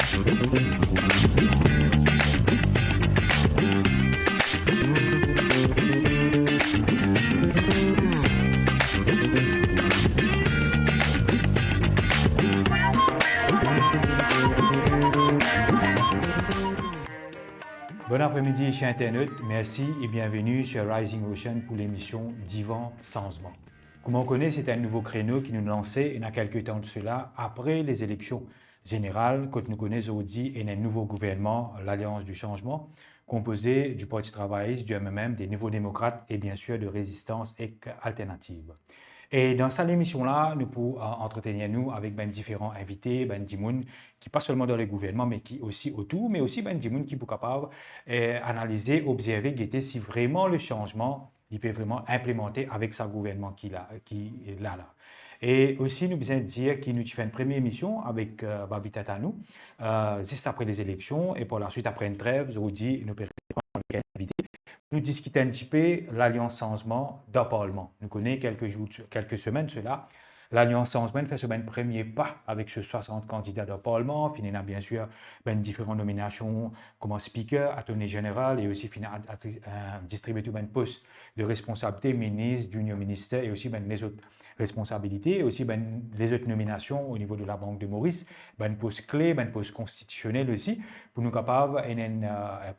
Bon après-midi, chers internautes. Merci et bienvenue sur Rising Ocean pour l'émission Divan Changement. Comme on connaît, c'est un nouveau créneau qui nous lançait il y a quelques temps de cela, après les élections générales, quand nous connaissons aujourd'hui un nouveau gouvernement, l'Alliance du Changement, composé du Parti travailliste, du MMM, des Nouveaux démocrates et bien sûr de Résistance et Alternative. Et dans cette émission-là, nous pouvons entretenir nous avec différents invités, des gens qui pas seulement dans le gouvernement, mais qui aussi autour, mais aussi des gens qui sont capables d'analyser, observer, guetter si vraiment le changement, il peut vraiment implémenter avec sa gouvernement qui est là. Et aussi, nous besoin dire qu'il nous fait une première émission avec Babi Tatanou, juste après les élections, et pour la suite, après une trêve, aujourd'hui, nous pouvons prendre invité. Nous discutons un petit peu l'Alliance Changement dans le Parlement. Nous connaissons quelques semaines cela. L'Alliance Changement fait ce premier pas avec ce 60 candidats dans le Parlement. Il y a bien sûr différentes nominations comme speaker, attorney général et aussi distribuer tout poste de responsabilité, ministre, junior ministère et aussi les autres responsabilités, et aussi les autres nominations au niveau de la Banque de Maurice, poste clé, poste constitutionnel aussi, pour nous capables,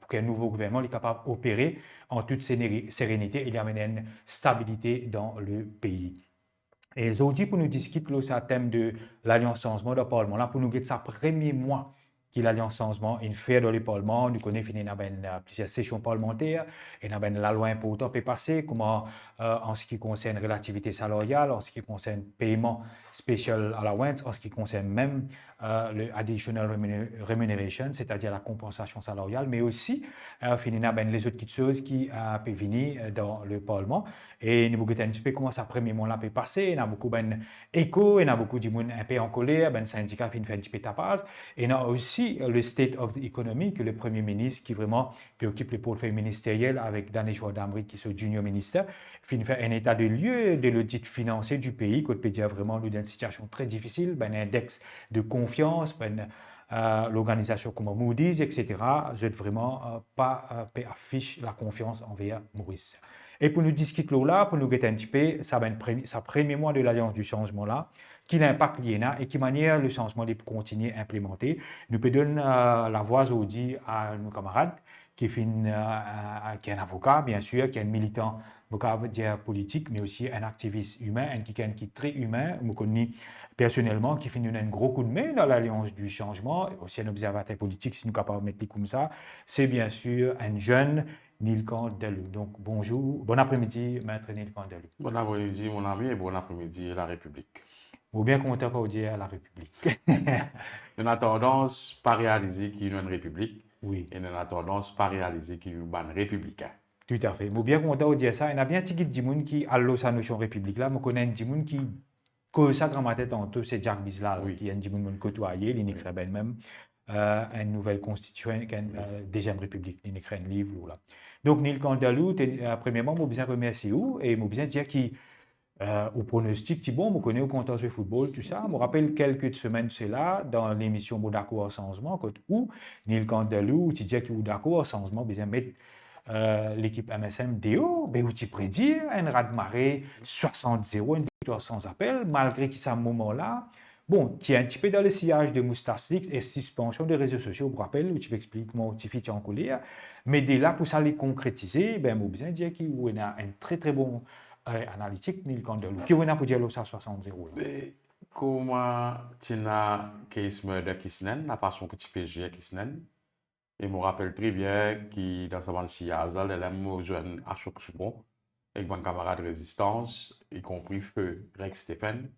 pour qu'un nouveau gouvernement soit capable d'opérer en toute sérénité et d'amener une stabilité dans le pays. Et aujourd'hui, pour nous discuter sur le thème de l'Alliance Changement dans le Parlement, là, pour nous guider ça premier mois qui est l'Alliance Changement, une fait dans le Parlement, nous connaissons plusieurs sessions parlementaires, et la loi importante peut passer, comment en ce qui concerne relativité salariale, en ce qui concerne paiement special allowance, en ce qui concerne même le additional remuneration, c'est-à-dire la compensation salariale, mais aussi les autres petites choses qui peuvent venir dans le Parlement. Et nous avons un petit peu comment ça premier mois là peut passer, il y a beaucoup d'écho, il y a beaucoup de gens un peu en colère, syndicats qui fait un petit peu tapage, et il y a aussi le State of the Economy, que le Premier ministre qui vraiment occupe le portefeuille ministériel avec Daneshwar Damri qui est le junior ministre, fait un état de lieu de l'audit financier du pays, qui peut dire vraiment dans une situation très difficile, un index de confiance, l'organisation comme Moody's, etc. Je ne vraiment pas affiche la confiance envers Maurice. Et pour nous discuter là, pour nous guetter un petit peu, ça premier mois de l'Alliance du Changement là, qui l'impact qu'il y a et qui manière le changement de continuer à implémenter. Nous pouvons donner la voix aujourd'hui à nos camarades qui est un avocat, bien sûr, qui est un militant politique, mais aussi un activiste humain, qui est très humain. Je connais personnellement, qui fait un gros coup de main dans l'Alliance du Changement, aussi un observateur politique, si nous sommes capables de mettre comme ça. C'est bien sûr un jeune Neil Candelou. Donc, bonjour, bon après-midi, maître Neil Candelou. Bon après-midi, mon ami, et bon après-midi, la République. Ou bien content qu'on dit à la République. On a tendance pas réaliser qu'il y a une République, Oui. et on a tendance pas réaliser qu'il y a une républicain. Tout à fait. Ou bien content de dire ça. Il y a bien petit de gens qui a sa notion république là. Je connais des gens qui ça grand ma tête en tout, c'est Jacques Bizla, Oui. qui a un petit peu côtoyé, il écrit même une nouvelle constitution, deuxième république, il écrit un livre là. Donc Neil Candelou, premièrement, je bien remercier vous et je bien dire qu'il au pronostic, c'est bon, je connais au contexte du football, tout ça. Je me rappelle quelques semaines cela dans l'émission Monaco au changement, où Neil Candelou, tu dis qu'il est d'accord au changement, bien mettre l'équipe MSM DO, ben, où tu prédis un raz-de-marée 60-0, une victoire sans appel, malgré qu'à ce moment-là, bon, tu es un petit peu dans le sillage de Moustache et suspension des réseaux sociaux, je me rappelle, où tu m'expliques comment tu fais en colère. Mais dès là, pour ça les concrétiser, ben, je bien dire qu'il y a un très très bon analytique, Neil Candelou. Qui est pour dire ça 60-0? Comment tu as case murder Kisnen, la façon que tu peux gérer Kisnen? Et je me rappelle très bien que dans sa bande Siazal, elle a jeune à choc souvent, avec mon camarade de résistance, y compris Feu Rex Stéphane.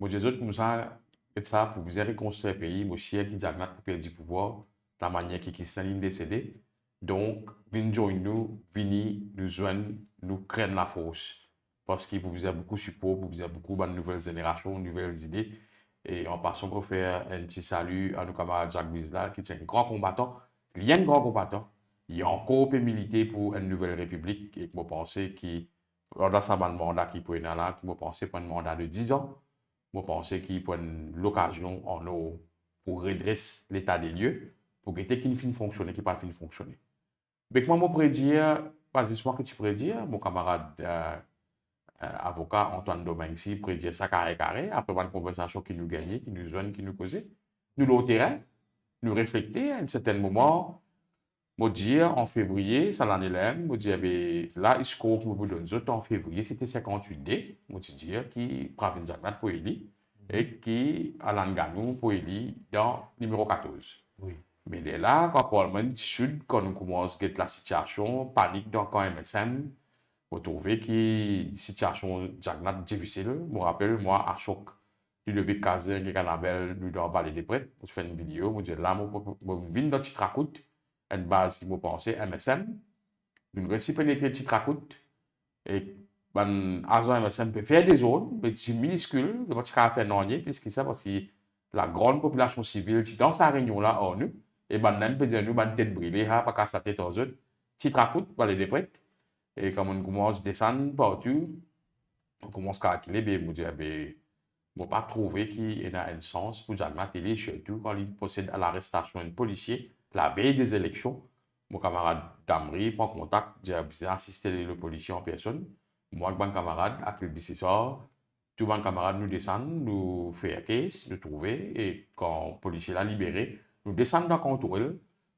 Moi, je dis comme ça, et ça, pour vous reconstruire le pays, moi, je suis qui diagnostiqué pour perdre du pouvoir, la manière qui est décédé. Donc, venez nous, venez nous joindre, nous créer la force. Parce qu'il vous a beaucoup de support, vous a beaucoup de nouvelles générations, de nouvelles idées. Et en passant pour faire un petit salut à nos camarades Jacques Bizla, qui est un grand combattant. Il y a un grand combattant. Il y a encore peu milité pour une nouvelle république. Et je pense qu'il, dans sa mandat qui peut être là, je pense pour un mandat de 10 ans. Je pense qu'il prend l'occasion en pour redresser l'état des lieux, pour que qui fin fonctionner, qui pas fin fonctionner. Mais comment je pourrais dire, basiquement que tu pourrais dire, mon camarade avocat Antoine Domingue ici pourrait dire ça carré carré, après une conversation qui nous gagnait, qui nous joigne, qui nous causait. Nous l'au terrain, nous réfléchir à un certain moment, me dire en février, ça l'année là, me dire là, il se trouve que vous donne en février, c'était 58D, me dire qui prend une jagnat pour Eli et qui a l'anganou pour Eli dans numéro 14. Oui. Mais dès là, quand Parlement du Sud, quand nous commençons à la situation, panique dans le camp MSM, vous trouvez que la situation est difficile. Je me rappelle, moi, à choc, je devais caser un canabel, nous devons parler des prêts, pour faire une vidéo, je dis là, je viens dans petit racoute, une base qui m'a pensé MSM, une récipienté petit racoute, et ben, agent MSM peut faire des zones, mais c'est minuscule, je ne peux pas faire non, puisque ça, parce que la grande population civile, qui dans sa réunion là, en nous, et ben, même peut dire nous, ben, tête brûlée, pas qu'à sa tête aux autres, petit racoute, parler des prêts. Et quand on commence à descendre partout, on commence à calculer, ben, on dit, ben, on ne pas trouver qu'il y a un sens pour la télé, surtout quand il procède à l'arrestation d'un policier la veille des élections. Mon camarade Damri prend contact, dit, assister le policier en personne. Moi, avec mon camarade, à quel c'est ça, tous mes camarades nous descendent, nous faisons un case, nous trouvons, et quand le policier l'a libéré, nous descendons dans le contour.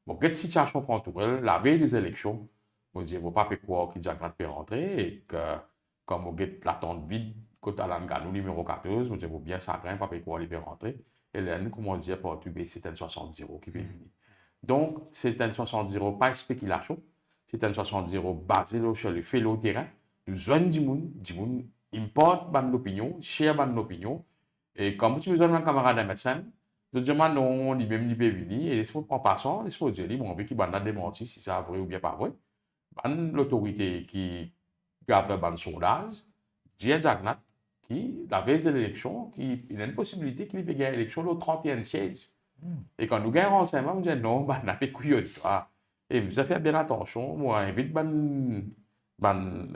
Bon, quelle situation contour, la veille des élections, on dit, on ne pas quoi qui Jack peut rentrer, et que, comme on get l'attente vide, quand à l'anganou numéro 14, on dit, bien ça craint, pas quoi il peut rentrer. Et là, nous commençons à dire, pour c'est un 60-0 qui peut venir. Donc, c'est un 60-0, pas spéculation, c'est un 60-0 basé sur le fait au terrain, nous zones du monde importe l'opinion, share l'opinion, et comme tu me donnes un camarade un médecin, je dis, non, lui-même, il peut venir, et laisse-moi en passant, laisse-moi dire, bon, envie qu'il va démentir si c'est vrai ou bien pas vrai. L'autorité qui garde le sondage dit à Jagnat qui, la veille de l'élection, il y a une possibilité qu'il ait gagné l'élection le 31 siège. Et quand nous gagnons renseignement, on dit non, on n'a pas couillon. Et vous avez fait bien attention, moi, invite ban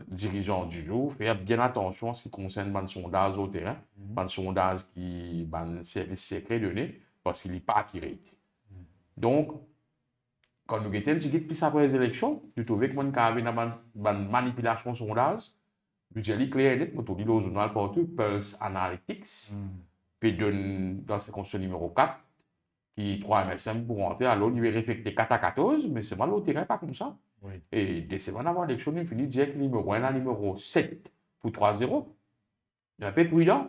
dirigeant du jour, faire bien attention à ce qui concerne ban sondage au terrain, ban sondage qui ban service secret donné, parce qu'il n'est pas accurate. Donc, quand nous avons dit plus après les élections, nous trouvons que nous avons une manipulation sondage, nous avons clair et net, nous avons dit au journal partout, Pulse Analytics, puis dans ce conseil numéro 4, qui 3 MSM pour rentrer, alors il est réflecté 4 à 14, mais c'est mal au terrain, pas comme ça. Oui. Et des semaines avant l'élection, il finit de dire que numéro 1 à numéro 7 pour 3-0. Il est un peu prudent.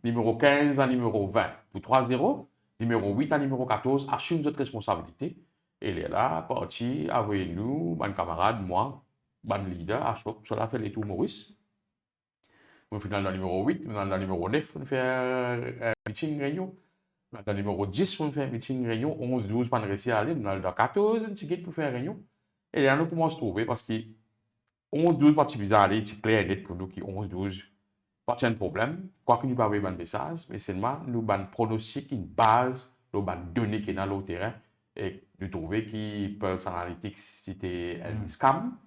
Numéro 15 à numéro 20 pour 3-0. Numéro 8 à numéro 14 assume votre responsabilité. Et il est là, parti, avec nous, mon camarade, moi, mon leader, à choc, cela fait les tours Maurice. On fait dans le numéro 8, dans le numéro 9, on fait un meeting réunion. Dans le numéro 10, on fait un meeting réunion. 11, 12, pas de réussir à aller. Dans le 14, un ticket pour faire réunion. Et là, nous commençons à trouver parce que 11, 12, parti bizarre, aller, c'est clair et net pour nous qui 11, 12, pas de problème. Quoi que nous pas avoir un message, mais seulement nous avons un pronostic, une base, nous avons données qui est dans le terrain. Et nous trouvons que Pulse Analytics, c'était un scam.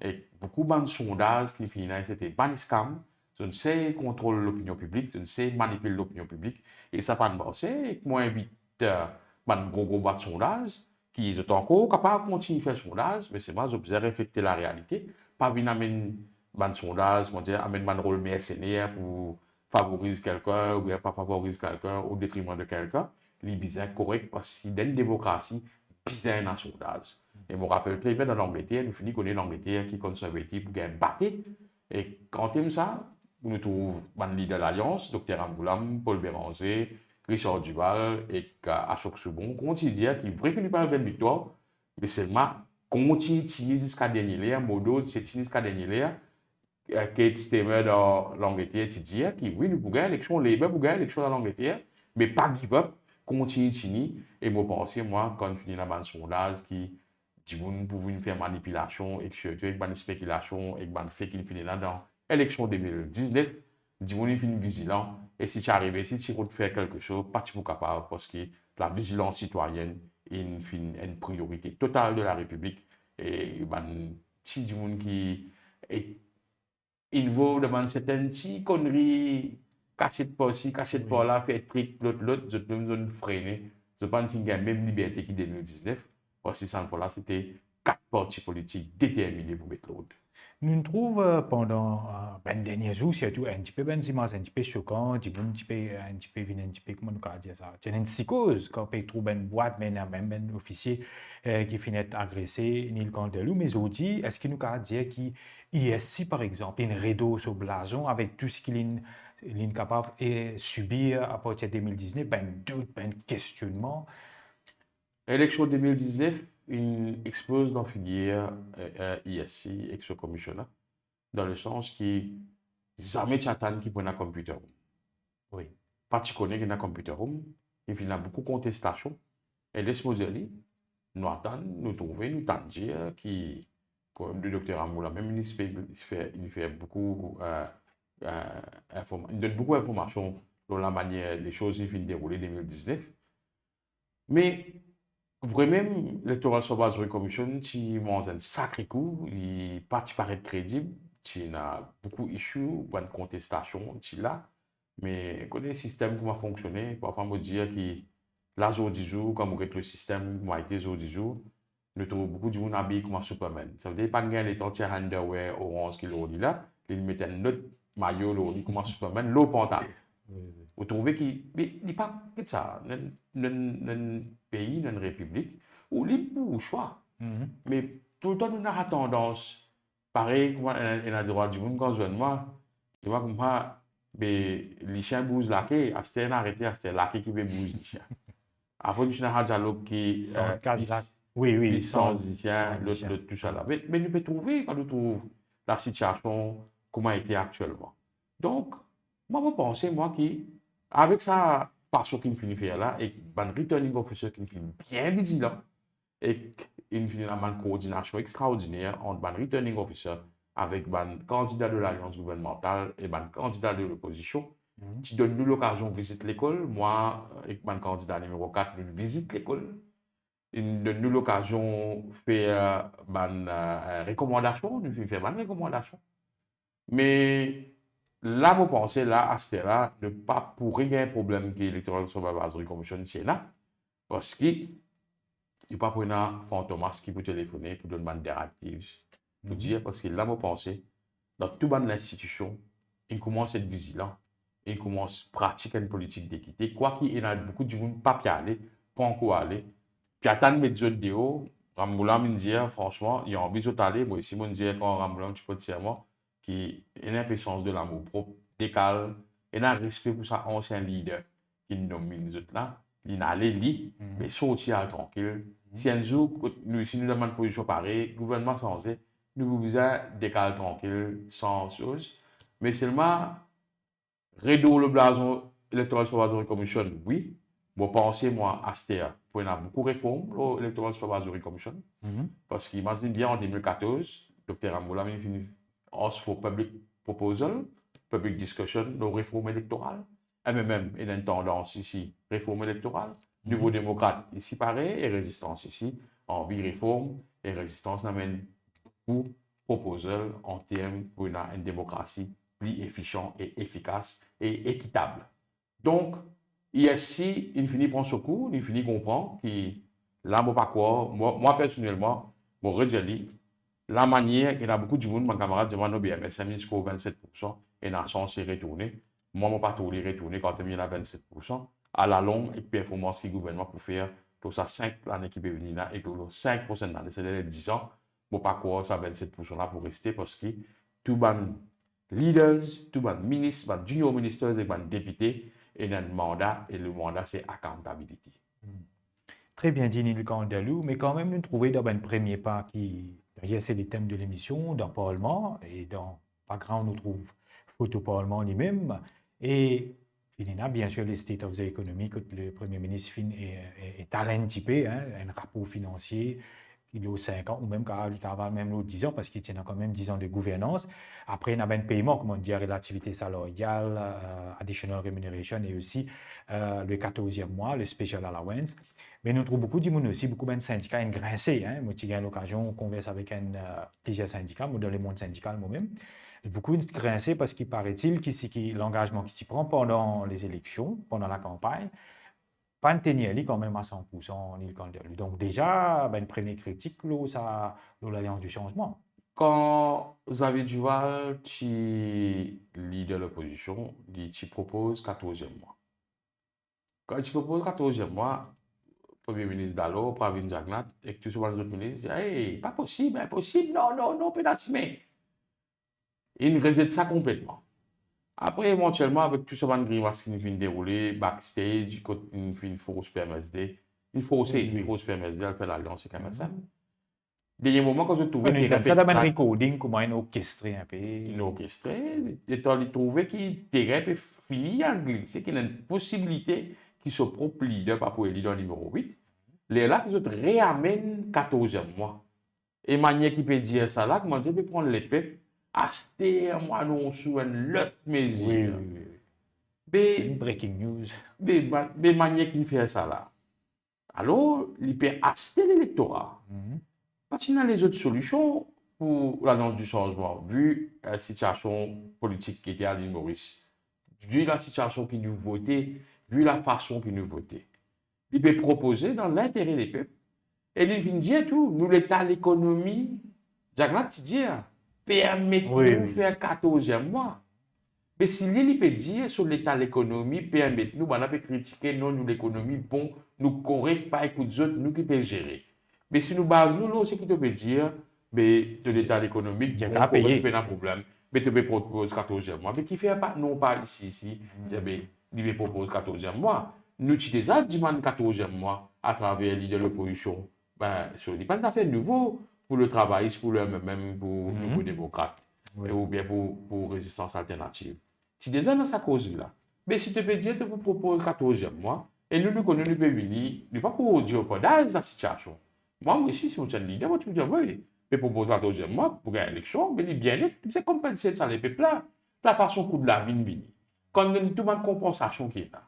Et beaucoup de sondages qui finissent, c'était pas un scam. Je ne sais contrôler l'opinion publique, je ne sais manipuler l'opinion publique. Et ça pas de marché. Et moi, invite un gros boîte de sondage qui sont encore capables de continuer à faire sondage, mais c'est moi, j'observe refléter la réalité. Pas venir amener un sondage, amener un rôle mercenaire pour favoriser quelqu'un ou pas favoriser quelqu'un au détriment de quelqu'un. Les bizarres correct parce que dans une démocratie, bizarre dans le sondage. Et je me rappelle très bien dans l'Angleterre, nous finissons connaître l'Angleterre qui est conservative pour gagner batté. Et quand on aime ça, on nous trouve le leader de l'Alliance, Dr Amboulam, Paul Béranger, Richard Duval et Ashok Soubon, continue à dire qu'il est vrai qu'il n'y a pas de victoire, mais seulement continue à tirer jusqu'à dernier l'air, Modo, c'est tirer jusqu'à dernier l'air, Kate Stemmer dans l'Angleterre, qui dit que oui, nous pouvons gagner l'élection, les Labour pouvons gagner l'élection dans l'Angleterre, mais pas give up, continue à tirer. Et moi, pense, moi, quand on finit dans un sondage qui dit que nous pouvons faire manipulation, et que surtout avec une spéculation, et que fait qu'il finit là-dedans, élection 2019, dis moi il finit vigilant et si tu arrives, si tu veux faire quelque chose, pas tu es capable parce que la vigilance citoyenne est une priorité totale de la République et si du monde qui est involve dans certaines petites conneries cachées de par ci, cachées de par là, fait trick l'autre, je peux me freiner, Ce n'est pas une même liberté qui 2019. Parce que cette fois-là, c'était 4 partis politiques déterminés pour mettre l'ordre. Nous nous trouvons pendant ben derniers jours, surtout un petit peu ben images un petit peu choquant, un petit peu un petit peu comment nous dire ça. C'est une psychose quand on trouve une boîte mais même un officier qui finit agressé ni le Candelou mais aussi est-ce qu'il nous dire qui ISC par exemple une rideau sur blason avec tout ce qu'il est capable de subir à partir de 2019 ben doute ben questionnement. Élection 2019, une explose dans la filière ISC, Ex Commissioner, dans le sens qui jamais t'attends qui prennent un computer room. Oui. Pas tu connais qu'il y a un computer room, il y a beaucoup de contestations. Et laisse-moi dire, nous attendons, nous trouvons, nous t'en dire qui, comme le docteur Amoula, même il fait beaucoup, il donne beaucoup d'informations sur la manière les choses se dérouler en 2019. Mais vraiment, l'Electoral Supervisory Commission, qui mange un sacré coup, il paraît crédible, il a beaucoup d'issues, bonne contestation, là. Mais connaît le système comment fonctionner, parfois me dire que là, jour du jour, comme le système, moi, été jour du jour, nous trouvons beaucoup de gens habillés comme un Superman. Ça veut dire pas que les entiers underwear orange qui l'ont dit là, ils mettent un autre maillot comme un Superman, l'eau pantalon. Vous trouvez qu'il n'est pas que ça, un pays, une république, où libre pour choix. Mais tout le temps, nous avons tendance, pareil, comme on a le droit du monde, quand je moi, tu vois, comme moi, les chiens bougent là, à ce temps arrêté, à ce temps là, qui veut bouger les chiens. Après, tu as un dialogue qui Sans oui, oui, sans chiens, sans tout ça là. Mais nous pouvons trouver, quand nous trouvons la situation, comment elle était actuellement. Donc, moi, je pense, moi, avec ça, façon qu'il finit faire là, et un returning officer qui finit bien vigilant, et il finit une coordination extraordinaire entre un returning officer avec un candidat de l'alliance gouvernementale et un candidat de l'opposition, qui donne nous l'occasion de visiter l'école. Moi, avec mon candidat numéro 4, nous visitons l'école. Il donne nous l'occasion de faire une recommandation, nous faisons une recommandation. Mais là, vous pensez, là, à ce là ne pas pour rien problème que l'Electoral Supervisory Commission c'est là, parce qu'il n'y a pas pour un Fantomas qui peut téléphoner pour donner des directives. Pour dire, parce que là, vous pensez, dans toute l'institution, il commence à être vigilant, il commence à pratiquer une politique d'équité, quoi qu'il y ait beaucoup de gens pas aller, pas encore aller, puis attendre mes autres déos, Ramboula me dit, franchement, il y a envie d'aller, moi aussi, je me dis, quand Ramboula, tu peux dire, moi, qui a une impuissance de l'amour propre, décale, et un respect pour sa ancien leader qui nous nomme les autres là, il n'a allé lire, mais sortir tranquille. Si un jour, si nous demandons une position pareille, gouvernement censé, nous vous décale tranquille, sans chose, mais seulement, réduire le blason électoral supervisory commission, oui. Bon, pensez, moi, à STEA, pour y avoir beaucoup de réformes, l'électoral supervisory commission, parce qu'imagine bien en 2014, Dr. Amoula, il finit ask for public proposal, public discussion, nos réformes électorales. MMM est une tendance ici, réforme électorale. Nouveau démocrate ici pareil, et résistance ici, envie réforme, et résistance n'amène pour proposal en termes pour une démocratie plus efficiente et efficace et équitable. Donc, ici, il finit prendre ce coup, il finit comprendre que là, moi, pas quoi, moi personnellement, je redis la manière qu'il y a beaucoup de monde, mon camarade demande au BMS, ça mis jusqu'au 27%, et n'a censé retourner. Moi, je ne pas retourner quand il y a 27%. À la longue, et performance que le gouvernement peut faire, tout ça 5 l'année qui peut venir là, et tout 5% de l'année, c'est-à-dire 10 ans, je ne pas croire ça 27% là pour rester parce que tout les leaders, tout les ministres, les junior ministers et les députés, ont un mandat, et le mandat, c'est accountability. Très bien dit, Neil Candelou, mais quand même, nous trouvons dans un premier pas qui, derrière, c'est les thèmes de l'émission, dans le Parlement, et dans background, on trouve photo Parlement lui-même, et il y a bien sûr les State of the Economy, que le Premier ministre est talenté, hein, un rapport financier, il a 5 ans, ou même quand il a même 10 ans, parce qu'il tient quand même 10 ans de gouvernance. Après, il y a un paiement, comme on dit, relativité salariale, additional remuneration, et aussi le 14e mois, le special allowance. Mais nous trouvons beaucoup de monde aussi, beaucoup de syndicats ont grincé. Hein. Moi, j'ai eu l'occasion de converser avec plusieurs syndicats, moi, dans le monde syndical moi-même. Beaucoup de grincé parce qu'il paraît-il que l'engagement qui s'y prend pendant les élections, pendant la campagne, pas tenir quand même à 100% l'île candidat. Donc déjà, ben, une première critique, là, ça, l'Alliance du changement. Quand Xavier Duval, qui leader de l'opposition, dit qu'il propose 14e mois. Quand il propose 14e mois, Premier ministre Dallo, Pravin Jagnat, et que tous les autres ministres disent, hey, pas possible, impossible, non, non, non, pénalty. Il rejette ça complètement. Après, éventuellement, avec tout ce van grimace qui nous vient dérouler, backstage, quand il fait une fausse PMSD, une fausse PMSD, elle fait l'alliance avec MSN. Dernier moment, quand je trouvais qu'il Ça demande un recording, comment un orchestré un peu. il orchestré, étant il trouvait qu'il était fini à glisser, qu'il y a une possibilité qu'il se propre leader, pas pour le leader numéro 8. Les là, qu'ils réamènent 14e mois. Et manière qui peut dire ça là, comment dire, peut prendre les peuples, acheter moi non sous une autre mesure. Oui, oui, oui. Mais, Une breaking news. mais manière qui fait ça là. Alors, il peut acheter l'électorat. Parce qu'il y a les autres solutions pour l'annonce du changement, vu la situation politique qui était à l'île Maurice, vu la situation qui nous votait, vu la façon qui nous votait. Il peut proposer dans l'intérêt des peuples. Et il vient dire tout, nous l'État, l'économie, Jagnat dit, permettez-nous de faire 14e mois. Mais si il peut dire sur l'État, l'économie, permettez-nous, on peut critiquer non, nous l'économie, bon, nous correct, pas écoute autres, nous qui peut gérer. Mais si nous basons, nous, là aussi, qui te peut dire, mais de l'état économique, il y bon, a payer. pas un problème. Mais tu peux proposer 14e mois. Mais qui fait pas, non pas ici, il me propose 14e mois. Nous, tu déjà demandé 14e mois à travers l'idée de l'opposition. Ben, ce n'est pas tout à fait nouveau pour le travail, pour le même pour le Nouveau démocrate, ou bien pour résistance alternative. Tu déjà dans sa cause-là. Mais si tu peux dire, tu proposes 14e mois, et nous, nous connaissons, nous pouvons venir, nous pas pour dire pas la situation. Moi aussi, si vous êtes leader, moi, tu me dis, oui, mais proposer 14e mois pour gagner l'élection, mais bien-être, c'est compenser ça, les peuples là. La façon coup de la vie, vini. Quand nous avons une compensation qui est là.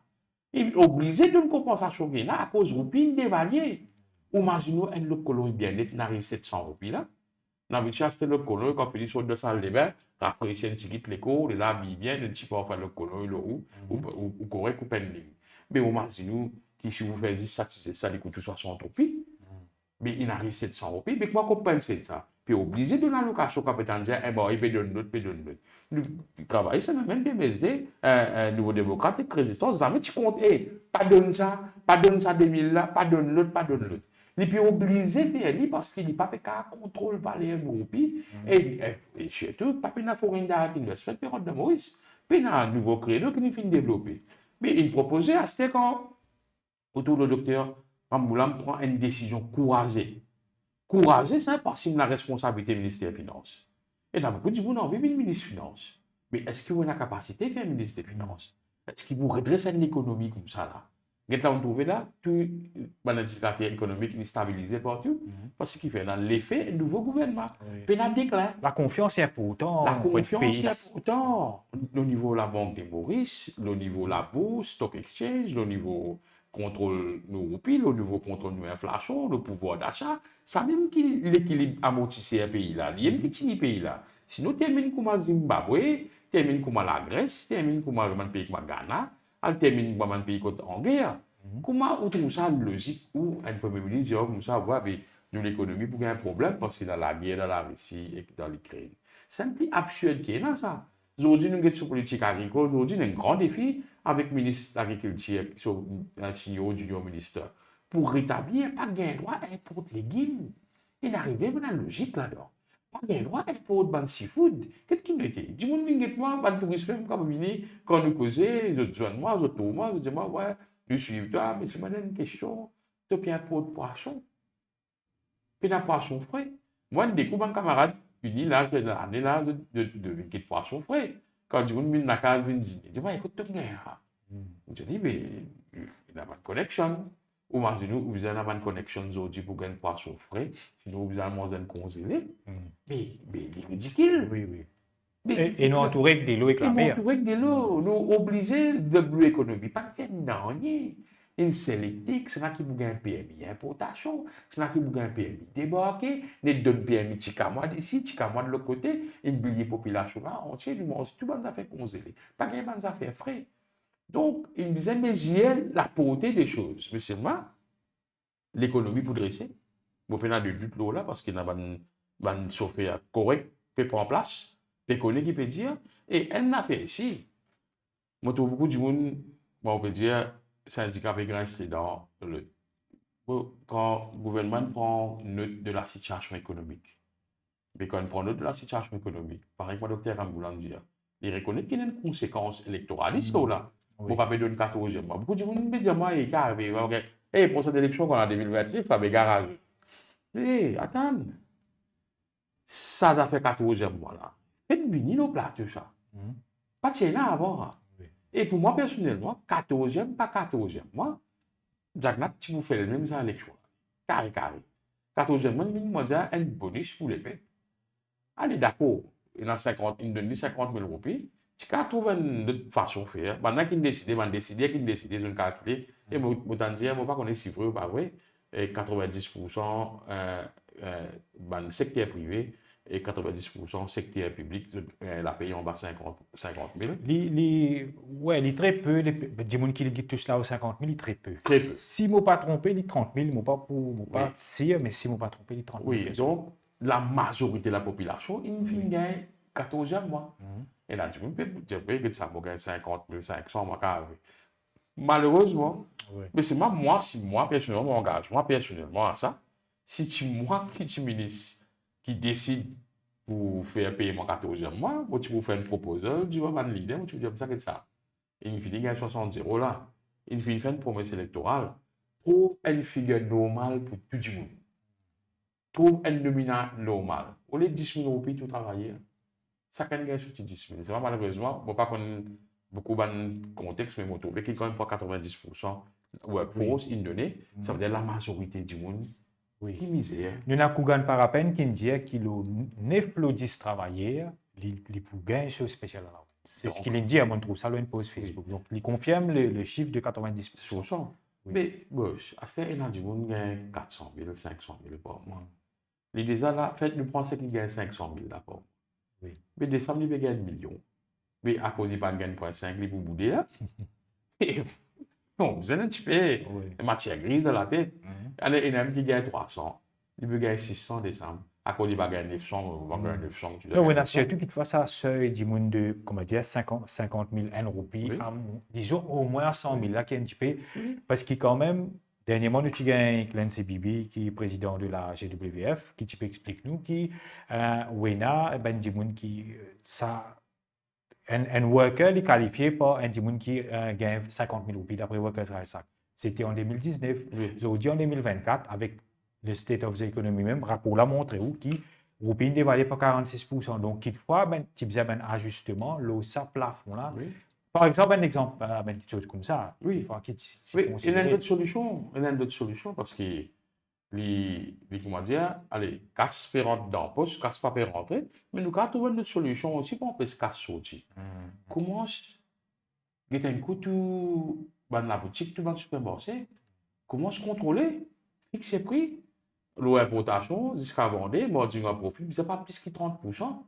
Il est obligé d'une compensation qui est là à cause de roupies dévaluées. Imaginez un autre colon bien-être, n'arrive 700 roupies là. N'a vu acheter le colon, quand il sur 200 livres, après c'est un petit kit l'écho, il a mis bien, un petit peu enfin le colon, il ou correct ou pending. Mais imaginez qui si vous faites satisfaire ça, il coûte 60 roupies. Mais il arrive 700 roupies, mais comment compenser ça? Puis obligé de l'allocation capitale dire, eh ben, il peut donner l'autre, il peut donner l'autre. Nous travaillons, c'est même BMSD, Nouveau démocratique, résistance, ça veut tu comptes, pas donne ça 2000 là, pas donne l'autre, pas donne l'autre. Il peut obligé de faire parce qu'il n'est pas fait qu'à contrôle par les roupies, et surtout, pas une fourine d'arrêt investment, période de Maurice, puis un nouveau créneau qui nous fait développer. Mais il proposait à ce quand, autour du docteur, Amboulam prend une décision couragée. Couragée, c'est impossible la responsabilité du ministère des Finances. Et dans beaucoup de gens, on a envie de ministre des Finances. Mais est-ce que vous avez la capacité de faire ministre des Finances? Est-ce qu'il vous redresse une économie comme ça là? Vous avez trouvé là, tout l'indicateur économique est stabilisé partout. Parce qu'il fait dans l'effet un nouveau gouvernement. Puis la confiance est importante. La confiance est importante. Au niveau de la Banque des Maurice, au niveau de la Bourse, Stock Exchange, au niveau contrôle nos roupies, le nouveau contrôle de l'inflation, le pouvoir d'achat, ça même qui l'équilibre amortissé un pays là, il y a un petit pays là. Sinon, termine comme Zimbabwe, termine comme la Grèce, termine comme un pays comme Ghana, elle termine comme un pays en guerre. Comment on trouve ça logique ou un premier ministre dit comme ça, ouais, nous l'économie pour un problème parce qu'il y a la guerre dans la Russie et dans l'Ukraine. C'est un peu absurde qui est là ça. Aujourd'hui, nous sommes sur politique agricole. Aujourd'hui, nous avons un grand défi avec le ministre de l'Agriculture, un CEO du ministère, pour rétablir pas gain droit à importer légumes. Il arrive à la logique là-dedans. Pas gain droit à importer de seafood. Qu'est-ce qu'il nous dit? Du monde vient moi, ban tourisme, quand nous causons, les autres jeunes, moi, les autres moi, je dis moi, ouais, je suis toi, mais c'est une question. Tu peux importer poisson. Puis la poisson frais. Moi, je découvre un camarade. Fini là, j'ai l'année là de poisson frais. Quand je viens la case, je dis, écoute, tu as je dis, mais il n'a pas de connexion. Ou imaginez, vous avez une connexion aujourd'hui pour gagner poisson frais, sinon vous avez manger un congelé. Mais il est ridicule. Oui, oui. Et nous entourer de l'eau éclamée. Nous entourer de l'eau. Nous obligés de l'économie. Pas de faire rien. Une sélectique, c'est là qui vous gagne un PMI importation, c'est là qui vous gagne un PMI débarqué, nous donne PMI Ticamoi d'ici, Ticamoi de l'autre côté, une billet population là, entier, nous mange tout le monde affaires congelées. Pas de affaires frais. Donc, il me disait, mais il y a la portée des choses. Mais c'est moi, l'économie pour dresser. Vous prenez de doute là parce qu'il y a un software correct qui peut prendre en place, qui connaît qui peut dire. Et elle n'a fait ici. Moi, trouve beaucoup du monde, on peut dire, syndicat peut grincer dans le. Quand le gouvernement prend note de la situation économique, mais quand on prend note de la situation économique, par exemple, le docteur Amboulan dit, il reconnaît qu'il y a une conséquence électoraliste là. Bon, Oui. pas donner 14e mois. Beaucoup de monde me dit, moi, il est arrivé. Et pour cette élection qu'on a en 2029, il y a des garages. Eh, attends, ça a fait 14e mois là. Faites venir nos plateaux, ça. Mhm. Pas de là avant. Hein. Oui. Et pour moi, personnellement, 14e, pas 14e mois, Jagnat, tu vous fais le même ça à l'élection. Carré, carré. 14e mois, il m'a dit un bonus pour les peuples. Allez, d'accord. Il donne 50 000 roupies. Tu peux trouver une autre façon de faire. Maintenant qu'il décide, je vais calculer. Et je vais dire, je ne pas connaître si vrai ou pas vrai. Et 90% dans le secteur privé et 90% secteur public, la paye en bas 50 000. Ouais, il est très peu. Des gens qui touchent là aux 50 000, il est très peu. Très peu. Si je ne pas trompé, il est 30 000. Je ne pas Oui. pas sûr, mais si je ne pas trompé, il est 30 000 Oui, personnes. donc la majorité de la population, il finit gagner 14e mois. Mhm. Et là, tu peux dire que ça va gagner 50 500 mois carré. Malheureusement, Ouais. mais c'est moi, si moi, personnellement, m'engage, moi, personnellement, à ça, si tu moi qui tu ministre qui décide pour faire payer mon 14e mois, moi, tu peux faire une proposition, tu vas pas l'idée, moi, tu vas dire ça que ça. Et il finit gagner 60 € là. Il finit faire une promesse électorale pour une figure normale pour tout le monde. Trouve un nominat normal. Au lieu de 10 000 roupies, tout travailler. Ça quand même sur 10 000. C'est pas malheureusement, je ne pas connaître beaucoup de contexte, mais je trouve qu'il quand même pas 90% workforce indonésien. Ça veut dire la majorité du monde Oui. qui misère. Nous avons Kougan par à peine qui dit qu'il a 9 10 travailleurs, il pour gagner chose spéciale. C'est ce qu'il dit à mon trou, ça une post Facebook. Donc, il confirme le chiffre de 90%. Sur ça. Oui. Mais, bon, assez, il y a du monde qui gagne 400 000, 500 000 par mois. Les déjà là, faites nous penser qu'il gagne 500 000 d'abord. Oui. Mais décembre, il gagne 1 million. Mais à cause il pas gagne 0,5, il pour bouder là. Bon, vous avez un petit peu Oui. de matière grise dans la tête. Mhm. Il y en a qui gagne 300, il peut gagner 600 décembre. À cause il va gagner 900, il va gagner 900. Non, on a surtout qu'il fasse ça seuil du monde de, comment dire, 50 000 roupies, Oui. disons au moins 100 000, là, qui est un petit peu, Oui. parce qu'il quand même, dernièrement, nous avons un Clancy Bibi, qui est président de la GWF, qui type explique nous, qui, Wena, ben, du monde qui, ça, un worker est qualifié par un du monde qui gagne 50 000 roupies d'après Workers' Rights Act. C'était en 2019. Oui. Aujourd'hui, en 2024, avec le State of the Economy même, rapport l'a montré où qui Roupine dévalé par 46%. Donc, quelquefois, ben, tu faisais un ajustement, là, ça plafond là. Oui. Par exemple, un exemple, une petite chose comme ça. Oui. Quelquefois, Oui, il y a d'autres solutions. Il y a d'autres solutions parce que comment dire, allez, casse peut rentrer dans le poste, casse pas peut rentrer, mais nous avons trouvé une solution aussi pour empêcher casse sortir. Comment il y a un coup tout dans la boutique, tout dans le supermarché, comment se contrôler, fixer prix, l'importation, jusqu'à vendre, margin en profit, c'est pas plus que 30%.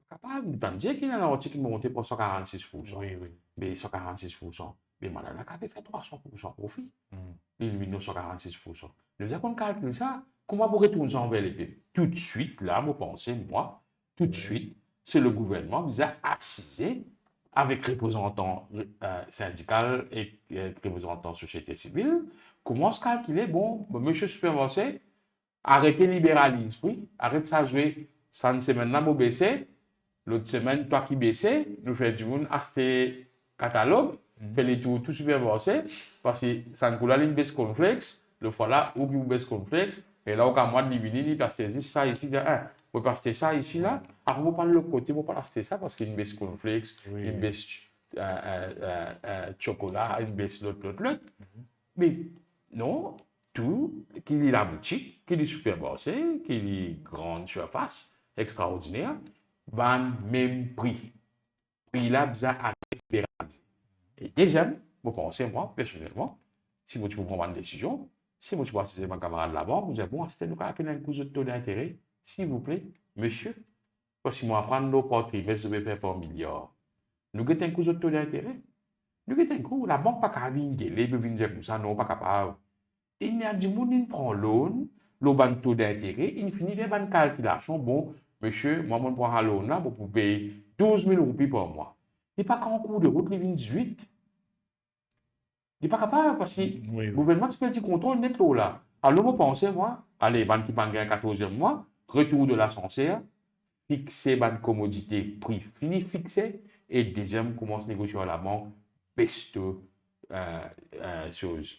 Capable de dire qu'il y a un article qui monte pour 146%. Oui, oui. Mais 146%. Mais maintenant, on a fait 300% profit. Il 1946%. Nous avons calculé ça. Comment pour retourner ça envers les pays? Tout de suite, là, vous pensez, moi, tout de suite, c'est le gouvernement qui a assisé avec représentants syndicaux et représentants société civile. Comment se calculer? Bon, monsieur supermarché, arrêtez libéralisme, oui, arrête ça jouer. Ça une semaine là, vous baissez. L'autre semaine, toi qui baissez, nous faisons du monde acheter catalogue, fait les tours tout supermarché, parce que ça nous coule une baisse cornflakes, le fois là, où vous baisse cornflakes, et là, au cas moi de diviser, il passe ça ici, vous passez ça ici, là, après vous parlez de l'autre côté, vous pas acheter ça, parce qu'il y a une baisse cornflakes, une baisse chocolat, une baisse l'autre. Mais non, tout, qu'il y ait la boutique, qu'il y ait le supermarché, qu'il y ait grande surface, extraordinaire, van même prix. Prix là, bien à libéraliser. Et deuxième, vous pensez, moi, personnellement, si vous pouvez prendre une décision, si vous pouvez assister mon camarade là-bas, vous dites, bon, assistez nous avec un coup de taux d'intérêt, s'il vous plaît, monsieur, parce que moi, prendre nos portraits, mais je vais faire par milliard. Nous avons un coup de taux d'intérêt. Nous avons un coup, la banque pas qu'à venir, les peut venir comme ça, non, pas capable. Il y a du monde qui prend l'eau, le taux d'intérêt, il finit faire une calculation. Bon, monsieur, moi, je prends un loan là, pour payer 12 000 roupies par mois. Il n'est pas qu'en cours de route, il vient 18. Il n'est pas capable parce que le Oui, oui. gouvernement se fait du contrôle net là. Alors, je pense, moi, allez, ban qui banque un 14e mois, retour de l'ascenseur, fixer ban commodité, prix fini fixé, et deuxième, commence à négocier à la banque, baisse de choses.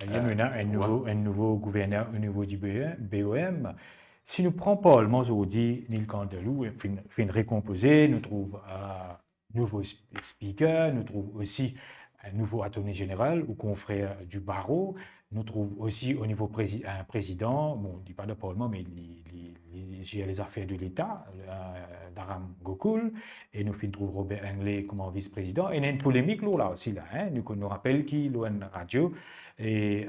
Il y a maintenant Ouais. un nouveau gouverneur au niveau du BOM. Si nous prenons Paul aujourd'hui, Neil Candelou, fin récomposé, nous trouvons un nouveau speaker, nous trouvons aussi un nouveau attorney général ou confrère du barreau, nous trouvons aussi au niveau un président, bon, il ne dit pas de Parlement, mais il gère les affaires de l'État, Dharam Gokul, et nous trouvons Robert Englé comme vice-président. Et il y a une polémique là aussi, là, hein, nous rappelle qu'il y a une radio et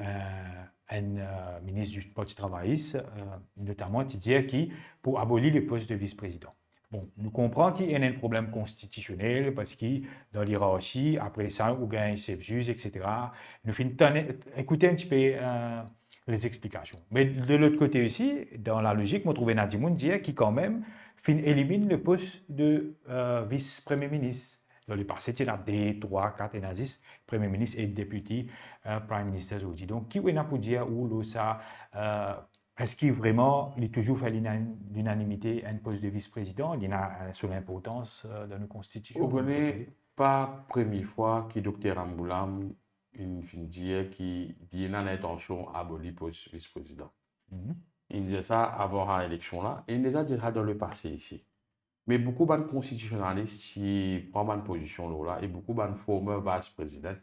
un ministre du Parti travailliste, notamment, qui dit qui pour abolir le poste de vice-président. Bon, nous comprenons qu'il y a un problème constitutionnel parce que dans l'hierarchie, après ça, on gagne chef juge, etc. Nous finissons écouter un petit peu les explications. Mais de l'autre côté aussi, dans la logique, on trouve Nadimoun dire qui quand même élimine le poste de vice-premier ministre. Dans le passé, il y a des 3, 4 nazis, premier ministre et député, prime minister aujourd'hui. Donc, qui est pour dire où ça, est-ce qu'il vraiment, il toujours fait l'unanimité à un poste de vice-président? Il y a sur l'importance de nos constitutions. Vous connaissez pas la première fois que Dr Amboulam, une dit qui dit qu'il a l'intention d'abolir le poste de vice-président. Il disait ça avant l'élection là. Il les a dit ça dans le passé ici. Mais beaucoup de constitutionnalistes qui prennent une position là et beaucoup de former vice-président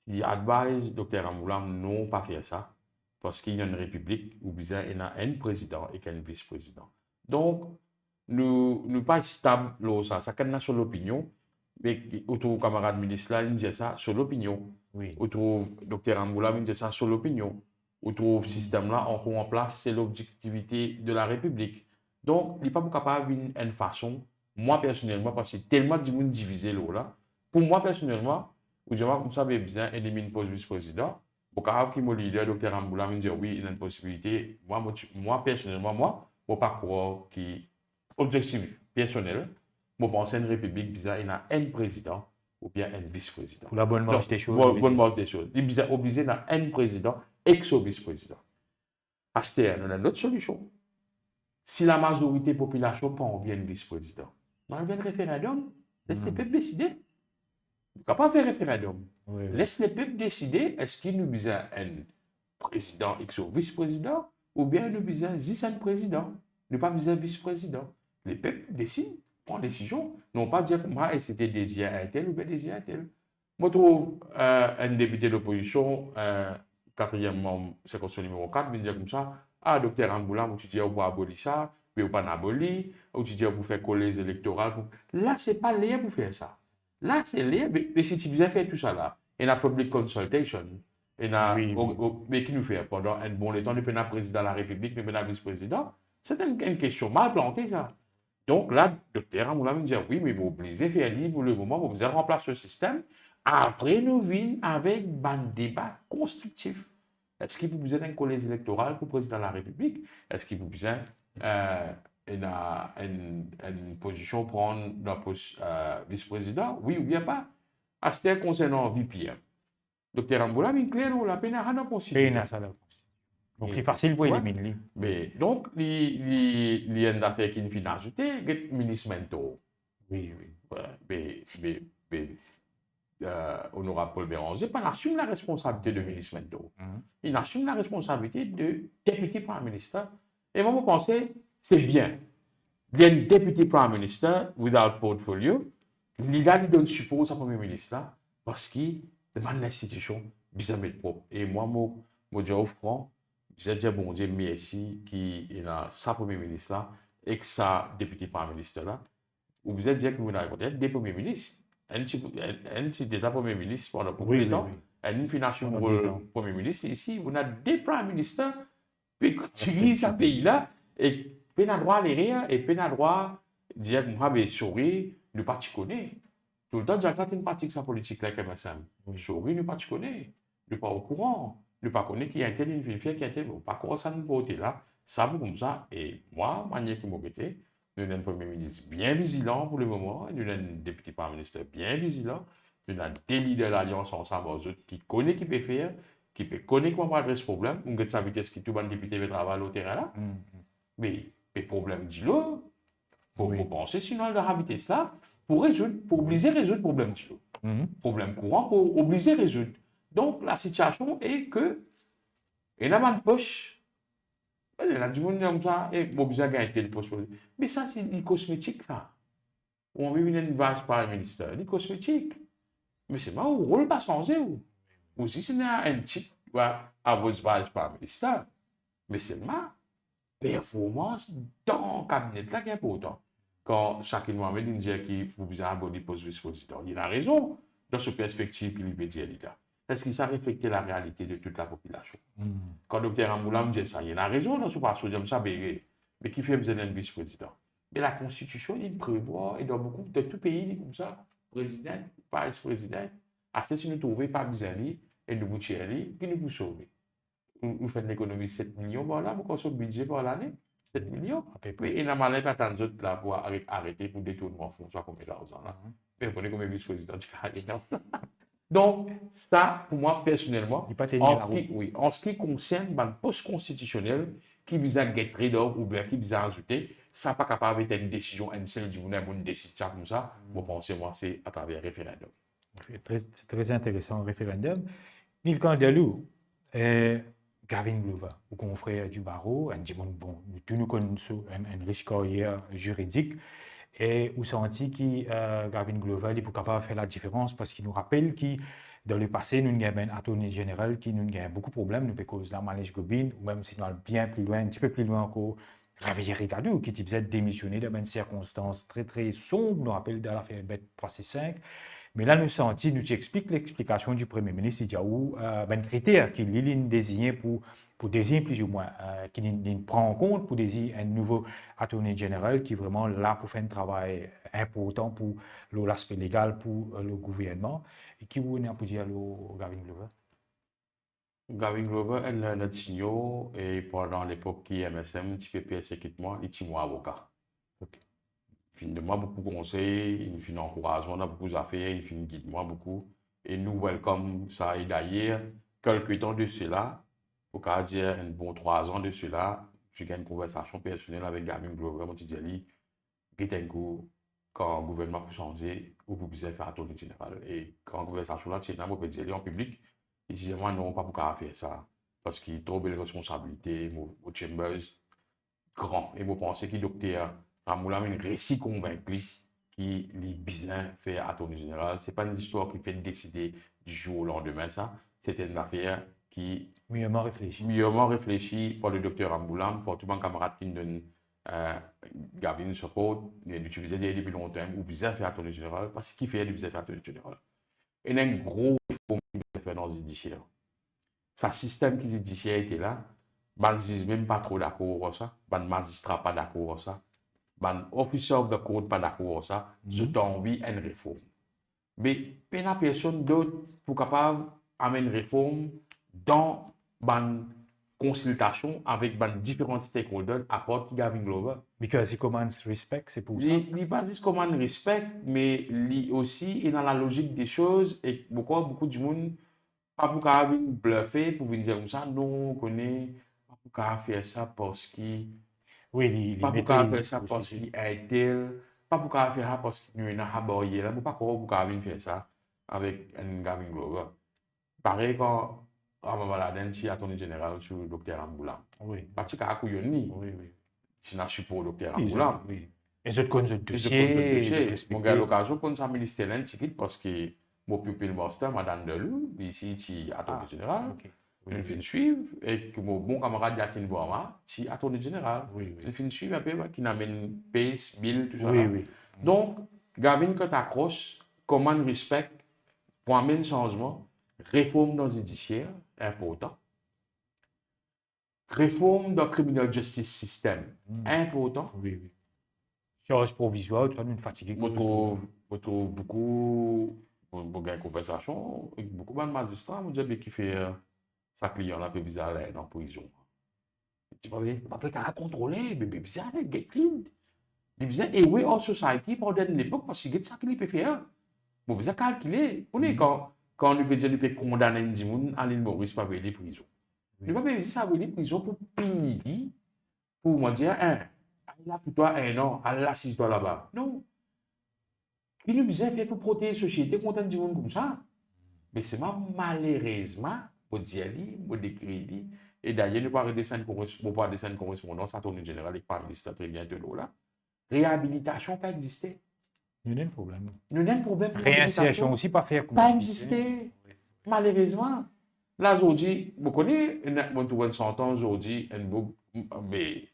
qui advisent Dr Amboulam non pas faire ça parce qu'il y a une république où il y a un président et un vice-président. Donc, nous pas stable là, ça quand sur l'opinion, mais autour camarade ministre là, il dit ça sur l'opinion. Oui. Autour Dr Amboulam, il dit ça sur l'opinion. Autour système là, encore en place, c'est l'objectivité de la République. Donc, il n'est pas capable d'une façon, moi personnellement, parce que tellement de monde divisé là, pour moi personnellement, ou je vois comme ça, besoin d'éliminer le poste vice-président. Pour qu'il y ait mon leader, Dr Amboulam, me dit oui, il y a une possibilité. Moi personnellement, moi, je ne pas croire qu'il objectif personnel, je pense une république, il y a un président ou bien un vice-président. Pour la bonne marche des choses. Bonne marche des choses. Il est obligé d'avoir un président et un vice-président. À ce terme, on a une autre solution. Si la majorité de la population n'a pas envie d'un vice-président, on a un référendum, laisse les peuples décider. On ne peut pas faire référendum. Oui, oui. Laisse les peuples décider est-ce qu'il nous besoin un président et un vice-président ou bien nous besoin un président, nous pas besoin vice-président. Les peuples décident, prennent décision, non pas dire que moi c'était désiré un tel ou bien désiré un tel. Moi, je trouve un député d'opposition, quatrième membre, c'est numéro 4, me dire comme ça, ah, docteur Amboulam, tu dis on va abolir ça, mais on pas abolir, ou tu dis on faire coller les électorales. Là, c'est pas lié pour faire ça. Là, c'est lié, mais si tu viens faire tout ça là, il y a public consultation, mais qui nous fait pendant un bon temps, nous prenons président de la République, nous prenons vice-président, c'est une question mal plantée ça. Donc là, docteur Amboulam me dit oui, mais vous obligez de faire libre pour le moment, vous obligez de remplacer ce système. Après, nous venons avec un débat constructif. Est-ce qu'il vous besoin d'un collège électoral pour le président de la République? Est-ce qu'il vous besoin une position pour prendre la poste vice-président? Oui ou bien pas? À ce qui concernant VPM. Docteur Amboulam, il est clair, la peine à la Constitution. Donc, c'est facile pour éliminer. Mais donc, il y a une affaire qui nous a ajouté, le ministre Mento. Oui, oui. Honorable Paul Béranger, il assume la responsabilité de ministre Mento. Il assume la responsabilité de député Prime Minister. Et moi, je pense que c'est bien. Il y a un député Prime Minister without portfolio. Il a donné support au Premier ministre parce qu'il demande l'institution bien mettre propre. Et moi, je dis au front, je dis bon Dieu merci qui est là, sa Premier ministre là, et que sa député Prime Minister là. Vous vous êtes dit que vous avez des premiers ministres. Un petit déjà Premier ministre pendant beaucoup de temps. Un financier pour le Premier ministre. Ici, vous avez des Prime Ministers qui utilisent ce pays-là et peine à droit à les rire et peine à droit dire que moi, je souris, ne pas te connaître. Tout le temps, Jack une pratique sa politique là, MSM. Chouri, nous pas te connaît, nous pas au courant, nous pas connaît qui a été une fille qui a été, pas comment ça nous voter là, ça vous comme ça. Et moi, manière qui m'a été, nous avons un premier ministre bien vigilant pour le moment, nous avons un député par ministre bien vigilant, nous avons des leaders de l'Alliance ensemble aux autres qui connaissent qui peut faire, qui peut connaître comment adresser ce problème, on a sa vitesse qui tout le député veut travailler au terrain là. Mais le problème dit là, pour penser, sinon elle doit habiter ça pour résoudre, pour obliger à résoudre le problème du lot. Problème courant pour obliger à résoudre. Donc la situation est que, il y a une poche, il y a du monde comme ça, et obligé à gagner tel poche. Mais ça, c'est du cosmétique, ça. On veut une base par le ministère, du cosmétique. Mais c'est pas un rôle pas changé. Ou si c'est un type à vos bases par le ministère, mais c'est ma performance dans le cabinet là qui est important. Quand Shaquille Mohamed dit qu'il faut vous abonner pour le vice-président, il a raison dans cette perspective qu'il peut dire là. Est-ce qu'il ça reflète la réalité de toute la population? Quand le docteur Amoulam dit ça, il a raison dans ce passage, j'aime ça, mais qui fait besoin d'un vice-président? Et la Constitution, il prévoit, et dans beaucoup de tout pays, il comme ça, président, vice-président, à ce que nous trouvons pas besoin, et nous boutons, qui nous peut sauver. Nous faisons l'économie 7 millions par là, pour qu'on budget par l'année. 7 millions. Mais il n'a pas l'air d'attendre d'autres là pour arrêter pour détournement de fonds, soit combien d'argent là. Mais vous connaissez combien de vice-président du Canada. Donc, ça, pour moi, personnellement, en ce qui concerne le poste constitutionnel qui vise à get rid of ou bien qui vise à ajouter, ça n'est pas capable d'être une décision, une seule du monde, on décide ça comme ça. Vous pensez, moi, c'est à travers le référendum. C'est très intéressant, le référendum. Nil Candelou, Gavin Glover, au confrère du barreau, un dit bon, tous nous connaissons une riche carrière juridique, et où senti que Gavin Glover est capable de faire la différence parce qu'il nous rappelle que dans le passé, nous avons un attorney général qui nous a beaucoup de problèmes, nous cause la manège Gobin, ou même si nous allons bien plus loin, un petit peu plus loin encore, Javier Ricardou, qui faisait démissionner dans une circonstance très très sombre, nous rappelle de l'affaire Bet 365. Mais là, nous senti, nous explique l'explication du Premier ministre, il dit où ben critère qu'il désigné pour désigner plus ou moins, qu'il prend en compte pour désigner un nouveau attorney général qui est vraiment là pour faire un travail important pour l'aspect légal pour le gouvernement. Et qui vous a pour dire le Gavin Glover? Gavin Glover, elle a notre signaux et pendant l'époque qui MSM, petit peu équipement, il était moi avocat. Il donne moi beaucoup de conseils, il fait encouragement dans beaucoup d'affaires, il fait guide moi beaucoup. Et nous welcome ça. Et d'ailleurs, quelques temps de cela, au cas dire un bon 3 ans de cela, j'ai eu une conversation personnelle avec Gavin Glover, mon petit Ali, qui était quand le gouvernement peut changer, ou vous pouvez faire un tour général. Et quand la conversation là, c'est un peu en public, il disait moi non, pas pour faire ça. Parce qu'il y a trop de responsabilités, au Chambers, grand. Et vous pensez qu'il docteur Ramoula une récit convaincu qui les besoin faire attorney général. Ce n'est pas une histoire qui fait décider du jour au lendemain, ça. C'était une affaire qui. Mûrement réfléchi. Mûrement réfléchi par le docteur Ramboulam, par tout mon camarade qui nous donne Gavin support, d'utiliser depuis longtemps, ou besoin faire attorney général, parce qu'il fait du besoin faire attorney général. Et il y a une grosse réforme qui doit faire dans le judiciaire. Ce système qui judiciaire était là, je ne même pas trop d'accord avec ça, les magistrats pas d'accord avec ça. Ben, officier of the court pas d'accord avec ça, je t'ai envie d'une réforme. Mais il n'y a personne d'autre pour capable d'amener une réforme dans une consultation avec différents stakeholders à part Gavin Glover. Because he commands respect, c'est pour ça. Il pas juste commande respect, mais il aussi est dans la logique des choses et beaucoup de monde pas pour capable bluffer pour venir dire comme ça, non, on connaît, pas pour capable faire ça parce qu'il oui, pas pour faire ça parce qu'il est tel, pas pour faire ça parce qu'il y a un haboyer là, pas pour faire ça avec un Gavin Glover. Pareil quand Rama Maladen, si attorney général sur le docteur Amboulam. Oui. Parce qu'il a couillonné. Oui, oui. Si on a support le docteur Amboulam. Oui. Et je connais le dossier. Mon gars, l'occasion, quand ça ministère là, parce que mon pupille master, Madame Delou, ici, qui est attorney général. Il fait suivre et que mon bon camarade Yatin Boama, qui est attorney général. Il fait suivre un peu, qui n'amène pace, bill, tout ça. Oui. Donc, Gavin, quand tu accroches, commande respect pour amener changement, réforme dans le judiciaire, important. Réforme dans le criminal justice system, important. Oui. Charge provisoire, tu vois, nous fatigués. Je trouve beaucoup de conversation, beaucoup de magistrats, je dis qui fait sa client là, puis bizarre, là, dans la prison. Tu vas pas contrôler, mais bizarre, get clean. Il bizarre, et oui, en society, pendant l'époque, parce qu'il y a ça qu'il peut faire. Bon, bizarre calculer. On est quand on peut dire, on peut condamner un monde à l'île Maurice, pas payer des prisons. Il va pas dire ça, payer des prisons pour payer, pour moi dire, hein, là, pour toi, un an, allez, assise-toi là-bas. Non. Il nous bizarre fait pour protéger la société contre un monde comme ça. Mais c'est malheureusement, pour dire, pour décrire, et d'ailleurs, nous parlons de scènes correspondance, ça tourne en général, et pas ministre très bien de l'eau là. Réhabilitation pas existé. Nous avons un problème. Nous avons un problème de Réinsertion réhabilitation. aussi, pas faire comme Pas tu existé. Malheureusement. Là, aujourd'hui, vous connaissez, on trouve 100 ans aujourd'hui, mais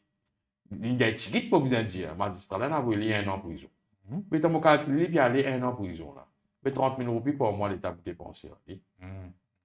il y a des tickets pour bien dire. Magistrat, là, on a voulu un an en prison. Mais tu as calculé, puis aller un an en prison. Là. Mais 30 000 roupies pour moi, l'État vous dépense.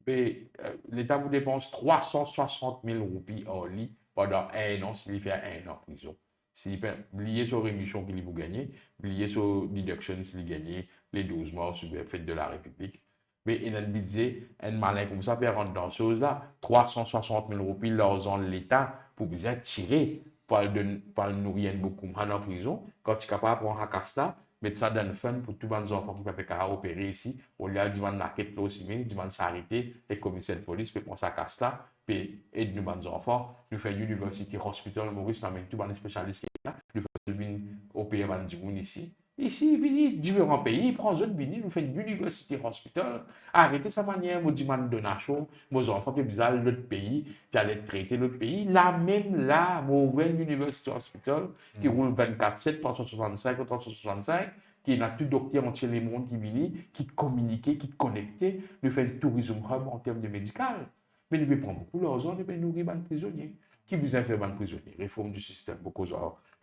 Mais l'État vous dépense 360 000 roupies en lit pendant un an s'il fait un an en prison. S'il fait lié sur rémission qu'il vous gagne, lié sur deduction s'il gagne, les 12 morts sur le fait de la République. Mais il a un budget, un malin comme ça, puis il rentre dans ces choses-là. 360 000 roupies, l'argent de l'État pour bien tirer, pour le nourrir beaucoup en prison. Quand tu es capable de prendre un casta, mettre ça dans le fun pour tous les enfants qui peuvent pas opérer ici. On lui a demandé la quête aussi, demande s'arrêter, les commissaires de police, puis prendre sa casse là, puis aider nous les enfants. Nous faisons University Hospital, Maurice, nous avons tous les spécialistes là, nous faisons opérer les gens ici. Ici, il vient différents pays, il prend autres vini, nous faisons University Hospital. Arrêtez sa manière, nous demandons donation, nos enfants qui bizarre l'autre pays, puis aller traiter l'autre pays. Là même, là, mauvaise University Hospital, qui roule 24/7, 365, 365, qui a tout docteur entier le monde qui vient, qui communique, qui connecte, nous fait un tourisme hub en termes de médical. Mais nous prenons beaucoup d'argent, nous nourrir les prisonniers. Qui besoin de faire les prisonniers? Réforme du système, beaucoup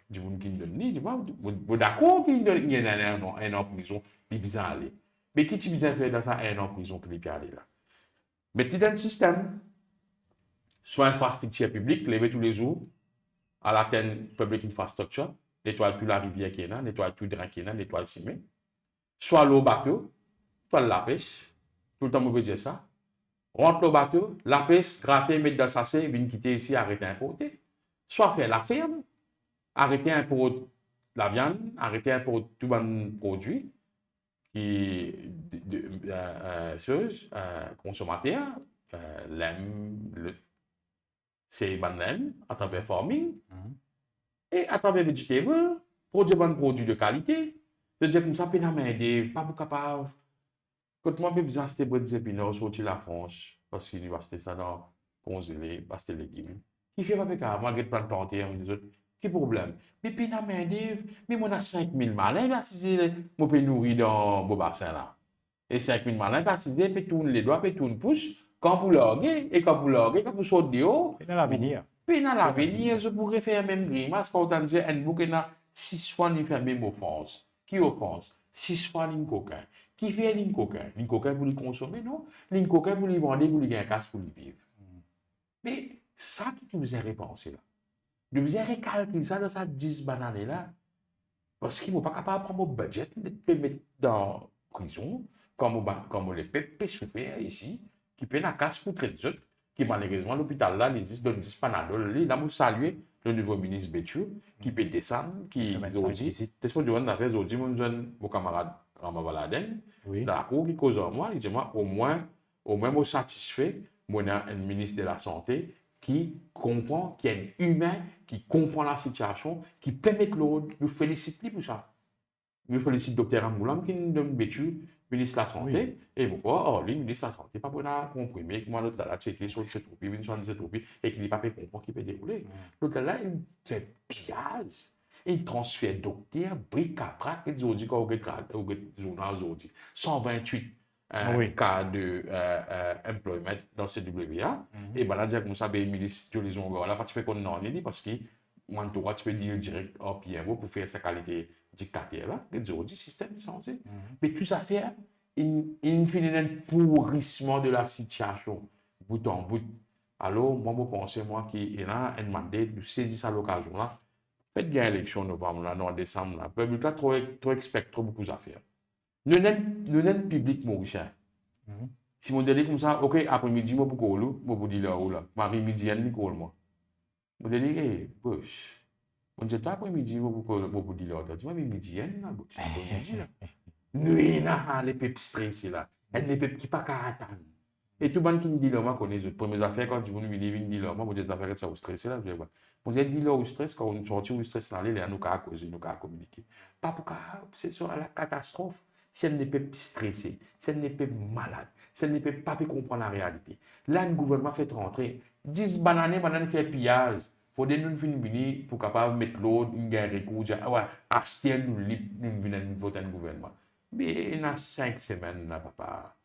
du monde qui donne, d'accord qu'il donne un an en prison, il besoin aller. Mais qui tu besoin de faire dans ça un an en prison pour les aller là? Mettez dans le système, soit infrastructure publique, lever tous les jours, à la public infrastructure, nettoyer toute la rivière qui est là, nettoyer tout le drain qui est là, nettoyer le ciment. Soit l'eau bateau, soit la pêche. Tout le temps, on peut dire ça. Rentre le bateau, la pêche, gratter, mettre dans le sachet, venir quitter ici, arrêter importer. Soit faire la ferme, arrêter un peu la viande, arrêter un peu tout les produits qui consommateurs, l'aime, c'est ban l'aime, à travers farming, et à travers vegetable, produire des produits de qualité. C'est-à-dire comme ça, peine à m'aider, pas beaucoup capable. Quand moi, j'ai besoin de des épinards, sortir la France, parce qu'il va acheter ça dans congelé, acheter les légumes. Qui fait pas capable, malgré plein de planter, on dit, quel problème? Mais peine à m'aider, mais moi, on a 5 000 malins, parce que je peux nourrir dans le bassin là. Et 5 000 malins, parce que je peux tourner les doigts, peux tourner pouce, quand vous larguez, et quand vous larguez, quand vous sortez de haut, dans l'avenir. puis dans l'avenir, je pourrais faire même grimace quand on dit un bouquet na 6 fois ni faire même offense. Qui offense? 6 fois ni coquin. Qui fait ni coquin? Ni coquin pour le consommer, non? Ni coquin pour le vendre, pour le gagner casse pour le vivre. Mais ça qui nous a repensé là. Nous avons recalculé ça dans ça 10 bananes là. Parce qu'ils ne sont pas capables de prendre mon budget, de mettre dans la prison, comme les peuples souffrir ici, qui paient la casse pour traiter autres, qui malheureusement l'hôpital là, les donne 10 panadol. Là, nous saluer le nouveau ministre Bétu, qui peut descendre, qui aujourd'hui, l'espoir de faire aujourd'hui, mon camarade Ramavaladen, dans la cour qui cause à moi, il dit moi, au moins, moi satisfait, moi, un ministre de la Santé qui comprend, qui est humain, qui comprend la situation, qui permet que l'autre nous félicite pour ça. Nous félicite le docteur Amoulam qui nous donne Bétu, ministre de la Santé, et pourquoi, oh, lui, ministre de la Santé, pas pour comprimer, qui m'a l'autre là, checké sur cette troupie, une sur cette troupie, et qu'il n'est pas fait comprendre qu'il peut dérouler. L'autre là, il fait piage, il transfère docteur, bric à brac, et aujourd'hui, quand on regarde le journal aujourd'hui, 128 cas de employment dans CWA, et ben là, dire comme ça, le ministre de l'Isonga, là, parce qu'on en est dit, parce que, moi, tu peux dire direct au PMO pour faire sa qualité dictateur là, et aujourd'hui, système changé. Mais tout ça fait, il finit un pourrissement de la situation, bout en bout. Alors, moi, je pense, moi, qu'il y a un mandat de saisir cette occasion là, Faites bien l'élection en novembre, là, non, en décembre, là. Le peuple là, trop expecte, trop beaucoup d'affaires. Nous n'avons public mauricien. Mhm. Si mon dit comme ça, ok, après-midi, moi, pour Kolo, moi, pour dire là, ou là, midi, Nicole, moi. Mon dit, eh, bush. On dit, toi, après-midi, moi, pour dire là, tu vois, midi, là, bush, après-midi, là. Nous, là, les peuples stressés, là. Et les peuples qui pas qu'à attendre. Et tout le monde qui me dit là, moi, connaît les premières affaires, quand tu veux me dire là, moi, vous êtes affaires ça, vous stressez là, je vais voir. Vous êtes dit là, au stress, quand on sortit au stress, là, nous, qu'à causer, nous, qu'à communiquer. Pas pour qu'à, c'est sur la catastrophe. Si elle n'est pas stressée, si elle n'est pas malade, si elle n'est pas comprendre la réalité. Là, le gouvernement fait rentrer 10 bananes fait pillage. Il faut des nous venir pour capable mettre l'autre, une guerre recours, dire, ah ouais, acheter nous, nous voter le gouvernement. Mais il y a 5 semaines, là, papa.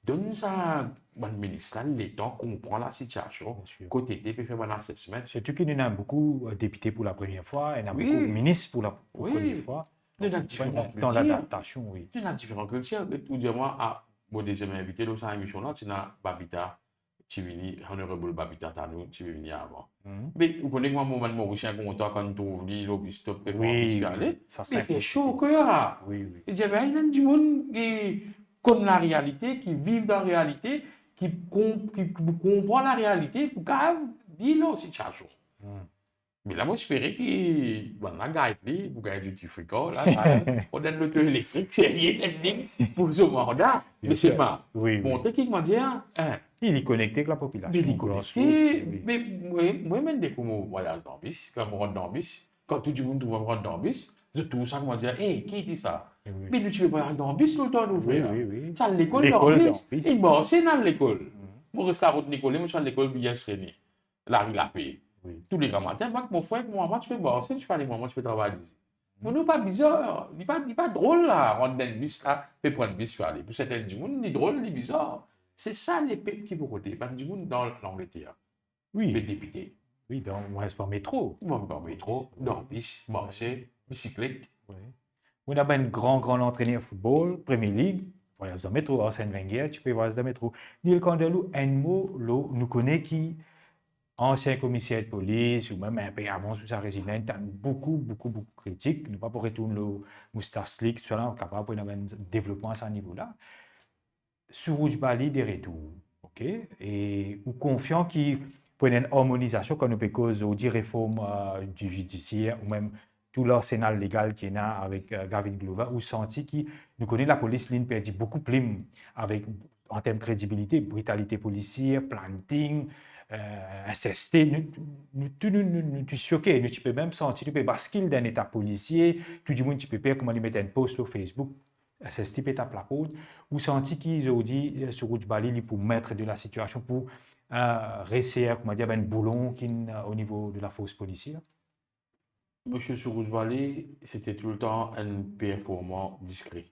Donne ça, mon ministre, l'État comprend la situation. Bien sûr. Côté TP fait un assessment. Surtout qu'il y en a beaucoup de députés pour la première fois, il y en a beaucoup de Oui, ministres pour la oui. première fois. Il y Donc, a différentes dans cultures. l'adaptation, oui. Il y a différentes cultures. Ou dire moi, à mon deuxième invité dans cette émission-là, tu as Babita, tu viens, Honorable Babita Tanou, tu viens venir avant. Mhm. Mais vous connaissez moi, mon mauricien, content quand tu ouvres l'obus stop, et Oui, aller. ça Mais il fait simplicité. chaud au cœur. Oui, oui. Il dit, ben, il y a du monde qui connaît la réalité, qui vit dans la réalité, qui comprend la réalité, pour dire la situation. Mhm. Mais là, moi, j'espérais qu'il bon, la gars, vous gagnez du fricot, là, on donne l'auto électrique, c'est rien technique pour ce mandat. Mais c'est ma. Oui, Bon, oui. techniquement dire, Il est connecté avec la population. mais il est grosso connecté. modo, oui. Mais moi-même, dès que je voyage dans le bus, quand je rentre dans le bus, quand tout le monde rentre dans le bus, je trouve ça, comment dire, hé, qui dit ça? Oui, oui. Mais nous, tu veux voyager dans le bus tout le temps, nous, Oui, frère. oui, oui. Ça, l'école dans L'école le dans bus. le bus. Et moi, c'est dans l'école. Moi, je reste à route Nicolas, moi, je suis à l'école Billet Séné. La rue La Paix. Oui. Tous les grands matins, moi, mon frère, moi, tu fais bosser, tu fais aller, moi, tu fais travailler ici. Pour nous, pas bizarre. Il n'est pas drôle, là. On donne le bus, là, puis prendre le bus, tu aller. Pour certains du monde, il est drôle, il est bizarre. C'est ça, les peuples qui vont côté. Pas du monde dans l'Angleterre. Les Oui, députés. oui, dans le transport métro. Moi, dans le métro, dans le bus, marcher, bicyclette. Oui. On a un grand entraîneur de football, Premier League, voyage dans le métro, Arsène Wenger, tu peux voyager dans le métro. Neil Candelou, un mot, nous connaît qui, ancien commissaire de police, ou même un peu avant sous sa résidence, tu as beaucoup critiques. Nous pas pour retourner le moustache slick, cela, capable de un développement à ce niveau-là. Sur Rouge Bali, des retours. OK? Et ou confiant qui pour une harmonisation quand nous peut cause ou dire réforme du judiciaire ou même tout l'arsenal légal qu'il y a avec Gavin Glover ou senti qui nous connaît la police ligne perdit beaucoup plus avec en termes de crédibilité, brutalité policière, planting, SST, nous choqué, nous tu peux même sentir, tu peux basculer d'un état policier, tout le monde tu peux faire comment ils mettent un post sur Facebook, SST peut taper la côte, ou senti qu'ils ont dit sur Rouge Bali pour mettre de la situation pour réessayer, comment dire, un boulon qui au niveau de la force policière. Monsieur Sourouche Vallée, c'était tout le temps un performant discret.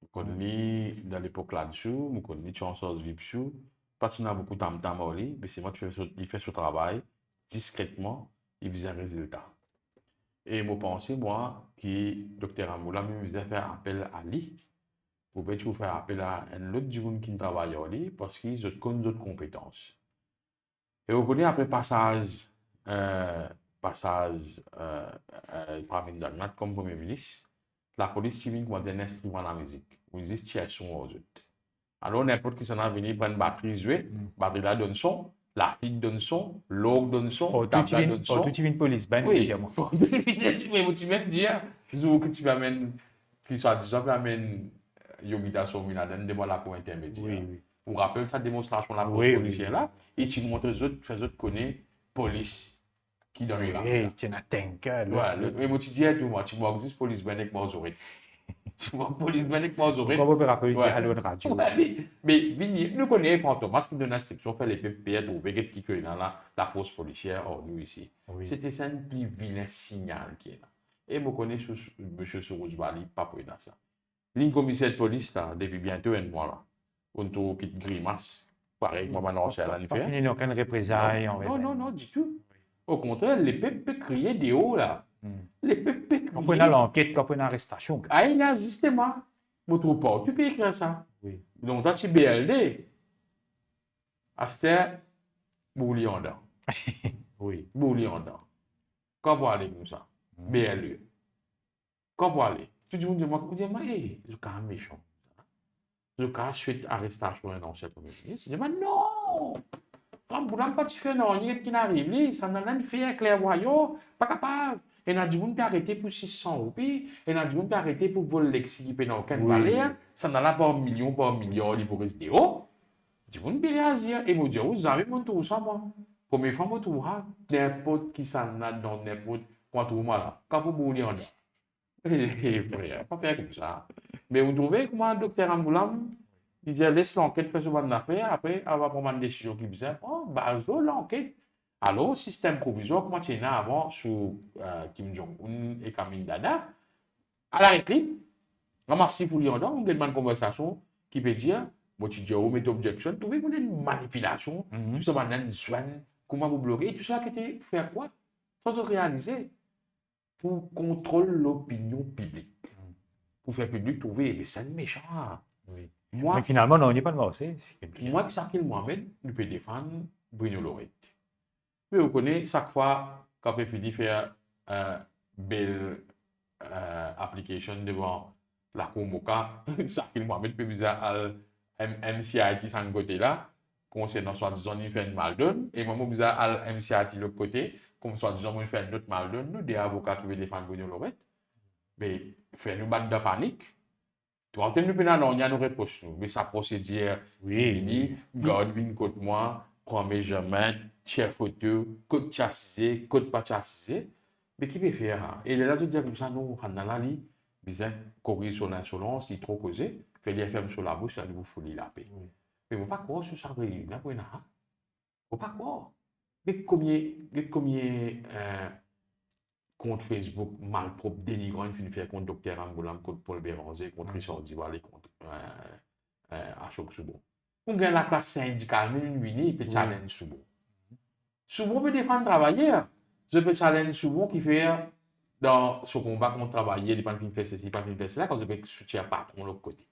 Je connais dans l'époque là-dessous, je connais chansons vipsou, parce qu'il y a beaucoup de tam-tam, mais c'est moi qui fait ce travail discrètement, il faisait un résultat. Et je pensais, moi, que Dr Amoula me faisait faire appel à lui, pour peut-être faire appel à un autre du monde qui travaille à lui, parce qu'ils ont d'autres compétences. Et vous connaissez après passage par Minzagnat comme Premier ministre, la police civile comme un instrument de la musique. Vous existe situation aux autres. Alors, n'importe qui s'en a venu prendre une batterie jouée, batterie là donne son, la flic donne son, l'orgue donne son, Pour table là donne son. tout une police, ben Oui, déjà moi. mais vous tu même dire, que tu amènes, qui soit disant, tu amènes Yogita Somina, donne-moi la pour intermédiaire. Oui, oui. Vous rappelez sa démonstration de la force Oui, oui, policière oui. là, et tu montres aux autres, fais autres connaître police qui donne les Et rapports. tu as un tanker. Ouais, mais moi tu dis à tout moi, tu m'as existe police ben avec moi aux oreilles. Tu vois, police ben avec moi aux oreilles. Comment on peut rappeler Ouais. à l'autre radio? Ouais, mais nous connaissons Fantomas qui donne l'instruction, fait les PPR, trouver qui est dans la force policière, hors nous ici. Oui. C'était ça un plus vilain signal qui est là. Et je connais M. Sourouche Bali, pas pour dans ça. Ligne commissaire de police, là, depuis bientôt un mois, là, on trouve quitte grimace. Pareil, moi, maintenant, c'est à l'année Pas fini, aucune représailles. non, du tout. Au contraire, les peuples criaient des hauts, là. Les peuples Quand on a criaient. l'enquête, quand on a l'arrestation. Ah, il a justement. Je ne trouve pas. Tu peux écrire ça. Oui. Donc, dans le BLD, c'était Boulianda. Oui. Boulianda. Quand pour aller comme ça, BLE. Quand pour aller, tu dis, hey, je suis quand même méchant. Je cas suite arrestation d'un ancien premier ministre. Je dis, mais non! Comme vous n'avez pas fait non, il y a qui n'arrive, ça n'a rien fait clairvoyant, pas capable. Et n'a dit, vous peut arrêter pour 600 roupies, et n'a dit, vous peut arrêter pour voler l'exi qui peut dans aucun valeur, ça n'a pas un million, il pour rester haut. Je dis, vous ne pouvez réagir. Et vous dites, vous avez mon tour ça, moi. Première fois, moi, tout n'importe qui s'en a dans n'importe quoi, tout là. Quand vous voulez en frère, pas faire comme ça. Mais vous trouvez comment le docteur Amboulam, il dit laisse l'enquête faire ce genre d'affaires, après, elle va prendre une décision qui bizarre. Oh, bah, l'enquête. Alors, système provisoire, comment tu es avant sous Kim Jong-un et Kamine Dada, à la réplique, si vous lui en on a une conversation qui peut dire, moi, tu dis, oh, mais objection, vous trouvez une manipulation, tout ça, une soin, comment vous bloquez, tout ça qui était faire quoi? Sans réaliser pour contrôler l'opinion publique. Pour faire public trouver, mais c'est méchant. Oui. Moi, mais finalement, non, on n'est pas de Marseille. moi, que Sakil Mohamed, je peux défendre Bruno Lorette. Mais vous connaissez, chaque fois qu'on peut finir faire belle application devant la Comoca, Sakil Mohamed peut dire à MCIT sans côté là, concernant soit-disant il fait une mal donne, et moi, je dis à MCIT de l'autre côté, comme soit-disant il fait une autre mal donne, nous, des avocats qui veulent défendre Bruno Lorette. Mais faire nous battre de panique. Tu as tenu pénal, on y a nos réponses. Mais sa procédure, oui, garde une côte moi, prend measurement, chef photo, côte chassé, côte pas chassé. Mais qui peut faire? Et là, je dis comme ça, nous, on a la ligne, bizarre, corrige son insolence, il trop causé, fait les ferme sur la bouche, ça vous fout la paix. Mais vous ne pas croire sur ça, il n'y a pas de faut pas croire. Mais combien compte Facebook malpropre, dénigrant, il finit faire contre Docteur Angolam, contre Paul Béranger, contre Richard Diwali, contre Ashok Soubo. On gagne la classe syndicale, une unie, il peut challenge Soubo. Soubo peut défendre travailleurs. Je peux challenge Soubo qui fait dans ce combat contre travailler, il ne peut pas faire ceci, il ne peut pas faire cela, quand je peux soutenir patron de l'autre côté.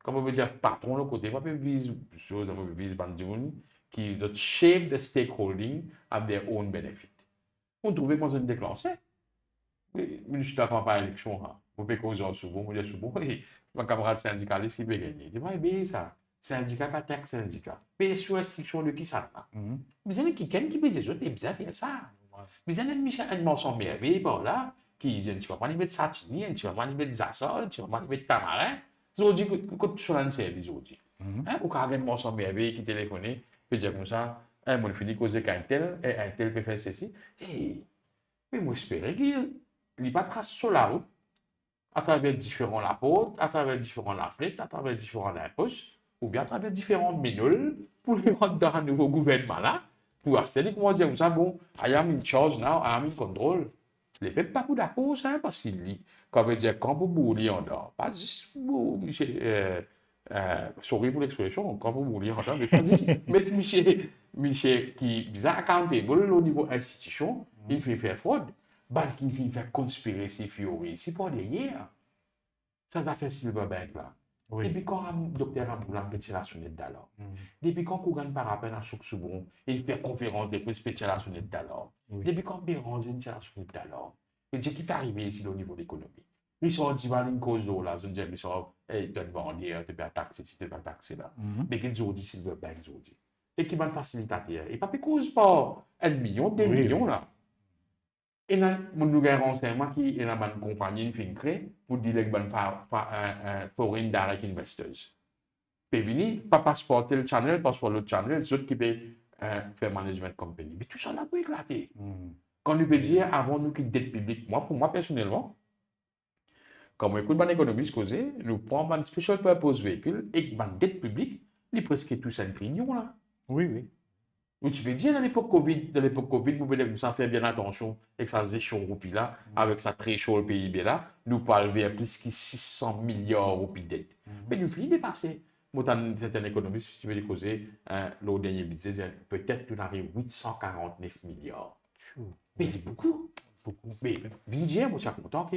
Comme on peut dire patron de l'autre côté, on peut viser chose, on peut viser Bandioun, qui is shape the stakeholding at their own benefit. On trouvait qu'on se déclenchait. Mais je suis d'accord par l'élection. On peut causer souvent, on dit souvent, mon camarade syndicaliste qui peut gagner. Il dit, mais ça, syndicat, pas taxe syndicat. Mais sous restriction de qui ça là? Mais il y a qui peut dire, je t'ai bien fait ça. Mais il y a un morceau merveilleux par là, qui dit, tu vas pas mettre Satini, tu vas pas mettre Zassol, tu vas pas mettre Tamarin. Je dis, quand tu as un service, je dis. Ou quand il y a un morceau merveilleux qui téléphone, peut dire comme ça, moi, je finis causer qu'un tel, et un tel peut faire ceci. Mais moi, j'espère qu'il n'y a pas de trace sur la route, à travers différents apôtres, à travers différents laflettes, à travers différents impôts, ou bien à travers différents ménoles, pour les rendre dans un nouveau gouvernement là, pour acheter, comment dire comme ça, bon, I am in charge now, I am in control. Les peuples pas d'accord, ça, parce qu'il dit, quand on dire, quand vous boulez en dehors, pas juste, monsieur, sorry pour l'expression, quand vous boulez en dehors, mais pas juste, mais monsieur qui bizarre accountable au niveau institution, il fait faire fraude. Banque qui fait faire conspiracy theory. C'est pas derrière. Ça a fait Silverbank là. Depuis quand le docteur Amboulam peut tirer la sonnette d'alors? Depuis quand Kougan par rappel à Chouk Soubon, il fait conférence de presse peut tirer la sonnette d'alors? Depuis quand Béranger tire la sonnette d'alors? Et c'est qui peut arriver ici au niveau de l'économie? Ils sont dit, une cause de là, je ne dis pas, ils sont, tu dois vendre, tu dois taxer, tu dois taxer là. Mais qu'ils ont dit Silverbank, ils ont dit. Et qui va facilitateur. Et pas cause pas 1 million, 2 millions là. Et là, nous avons un renseignement qui est une compagnie qui fait créer pour dire que c'est foreign direct investors. Puis venir, pas passeporter le channel, passeport l'autre channel, les autres qui peuvent faire management company. Mais tout ça là peut éclater. Quand nous peut dire, avant nous qui dette publique, pour moi personnellement, quand on écoute mon économiste causer, nous prenons un special purpose véhicule et une dette publique, il est presque tous un trillion là. Oui. Mais tu peux dire, dans l'époque Covid, vous pouvez faire bien attention avec sa gestion roupie là, avec sa très chaud le PIB là, nous parlons vers plus que 600 milliards de roupies de dette. Mais nous finissons de passer. Moi, c'est un économiste, si tu veux le causer, le dernier budget, peut-être nous avons 849 milliards. Mais c'est beaucoup. Mais, Vindier, moi, je suis content qui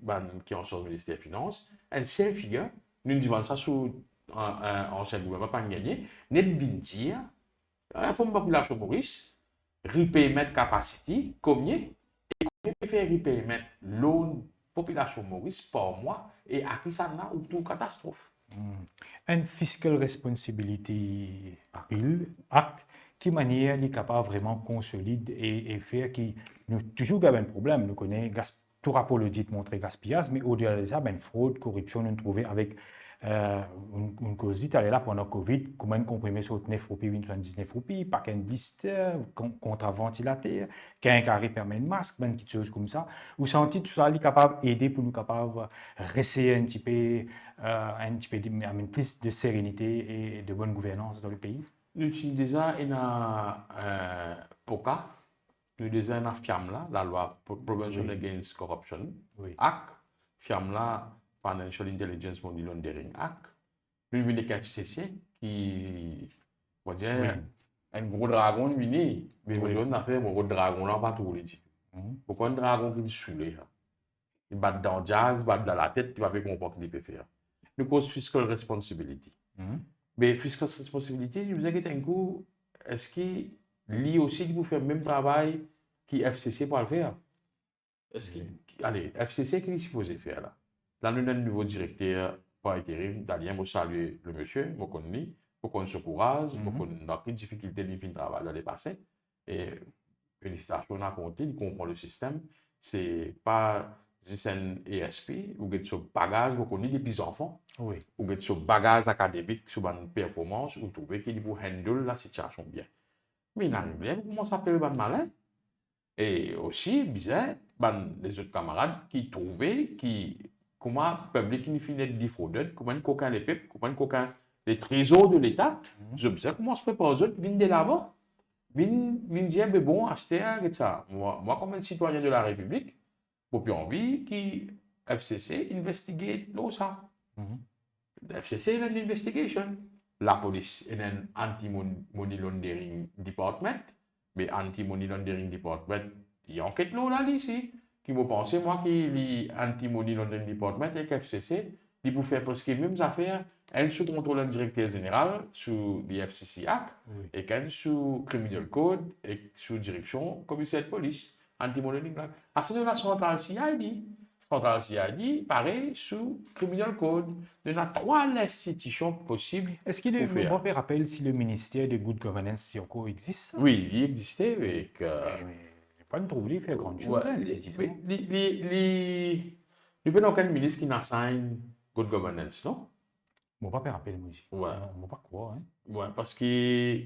est en charge du ministère des Finances, un seul figure, nous disons ça sous un ancien gouvernement, pas gagné, net Vindier. Il faut une population Maurice, repayment capacity, combien? faire repayment loan population Maurice par mois et à qui ça n'a ou tout catastrophe. Un fiscal responsibility bill, acte, qui manière est capable vraiment consolider et faire qui nous toujours un problème. Nous connaissons tout rapport le dit montrer gaspillage, mais au-delà de ça, ben fraude, corruption, nous trouvons avec une cause dit, elle est là pendant Covid, comment une comprimé sur 9 roupies, 79 roupies, pas qu'un blister, contre un ventilateur, qu'un carré permet un masque, ben petites choses comme ça. Ou senti tout ça, est capable d'aider pour nous capable réessayer un petit peu plus de sérénité et de bonne gouvernance dans le pays. Nous utilisons une POCA, nous utilisons une FIAM la loi Prevention Against Corruption Act, FIAM la Financial Intelligence Money Laundering Act, nous avons des FCC qui, on va dire, un gros dragon venu, mais on a fait un gros dragon là, pas tout les dit. Pourquoi un dragon qui me saoule? Il bat dans le jazz, il bat dans la tête, tu vas pas comprendre ce qu'il peut faire. Nous cause fiscal responsibility. Mais fiscal responsibility, je vous ai dit un coup, est-ce qu'il lit aussi pour faire le même travail que FCC pour le faire? Allez, FCC, qu'est-ce qu'il est supposé faire là? Là, nous avons un nouveau directeur par intérim, Dalien, je salue le monsieur, je connais, je connais ce courage, je connais dans quelle difficulté il fait le travail dans les passés. Et félicitations, on a compté, il comprend le système. C'est pas un ESP, ou get sur bagage, vous connaissez des petits enfants, ou get sur bagage académique, sur une performance, ou trouver qu'il peut handle la situation bien. Mais il arrive bien, comment ça s'appelle le malin? Et aussi, bizarre, les autres camarades qui trouvaient comment le public qui finit d'être défraudé, comment quelqu'un les peuples, comment quelqu'un les trésors de l'État, je me disais comment se prépare aux autres, viennent de là-bas, viennent dire, mais bon, acheter, et ça. Moi, comme un citoyen de la République, j'ai plus envie que FCC investigue ça. FCC est une investigation. La police est un anti-money laundering department, mais anti-money laundering department, il y a enquête là ici. Qui me pense, moi, qu'il y a anti-money laundering department et FCC, il peut faire presque les mêmes affaires, un sous contrôle directeur général sous le FCC Act, et qu'un sous criminal code et sous direction commissaire de police. Anti-money laundering. À ce niveau-là, centrale CID. Centrale CID, pareil, sous criminal code. Il y a 3 institutions possibles. Est-ce qu'il est bon faire rappel si le ministère de Good Governance si encore existe? Oui, il existait avec. Mais pas de trouver, il fait grande chose. Il n'y a aucun ministre qui n'a signé Good Governance, non? Bon, pas faire rappel, moi ici. Ouais. On va pas croire. Hein. Ouais, parce que.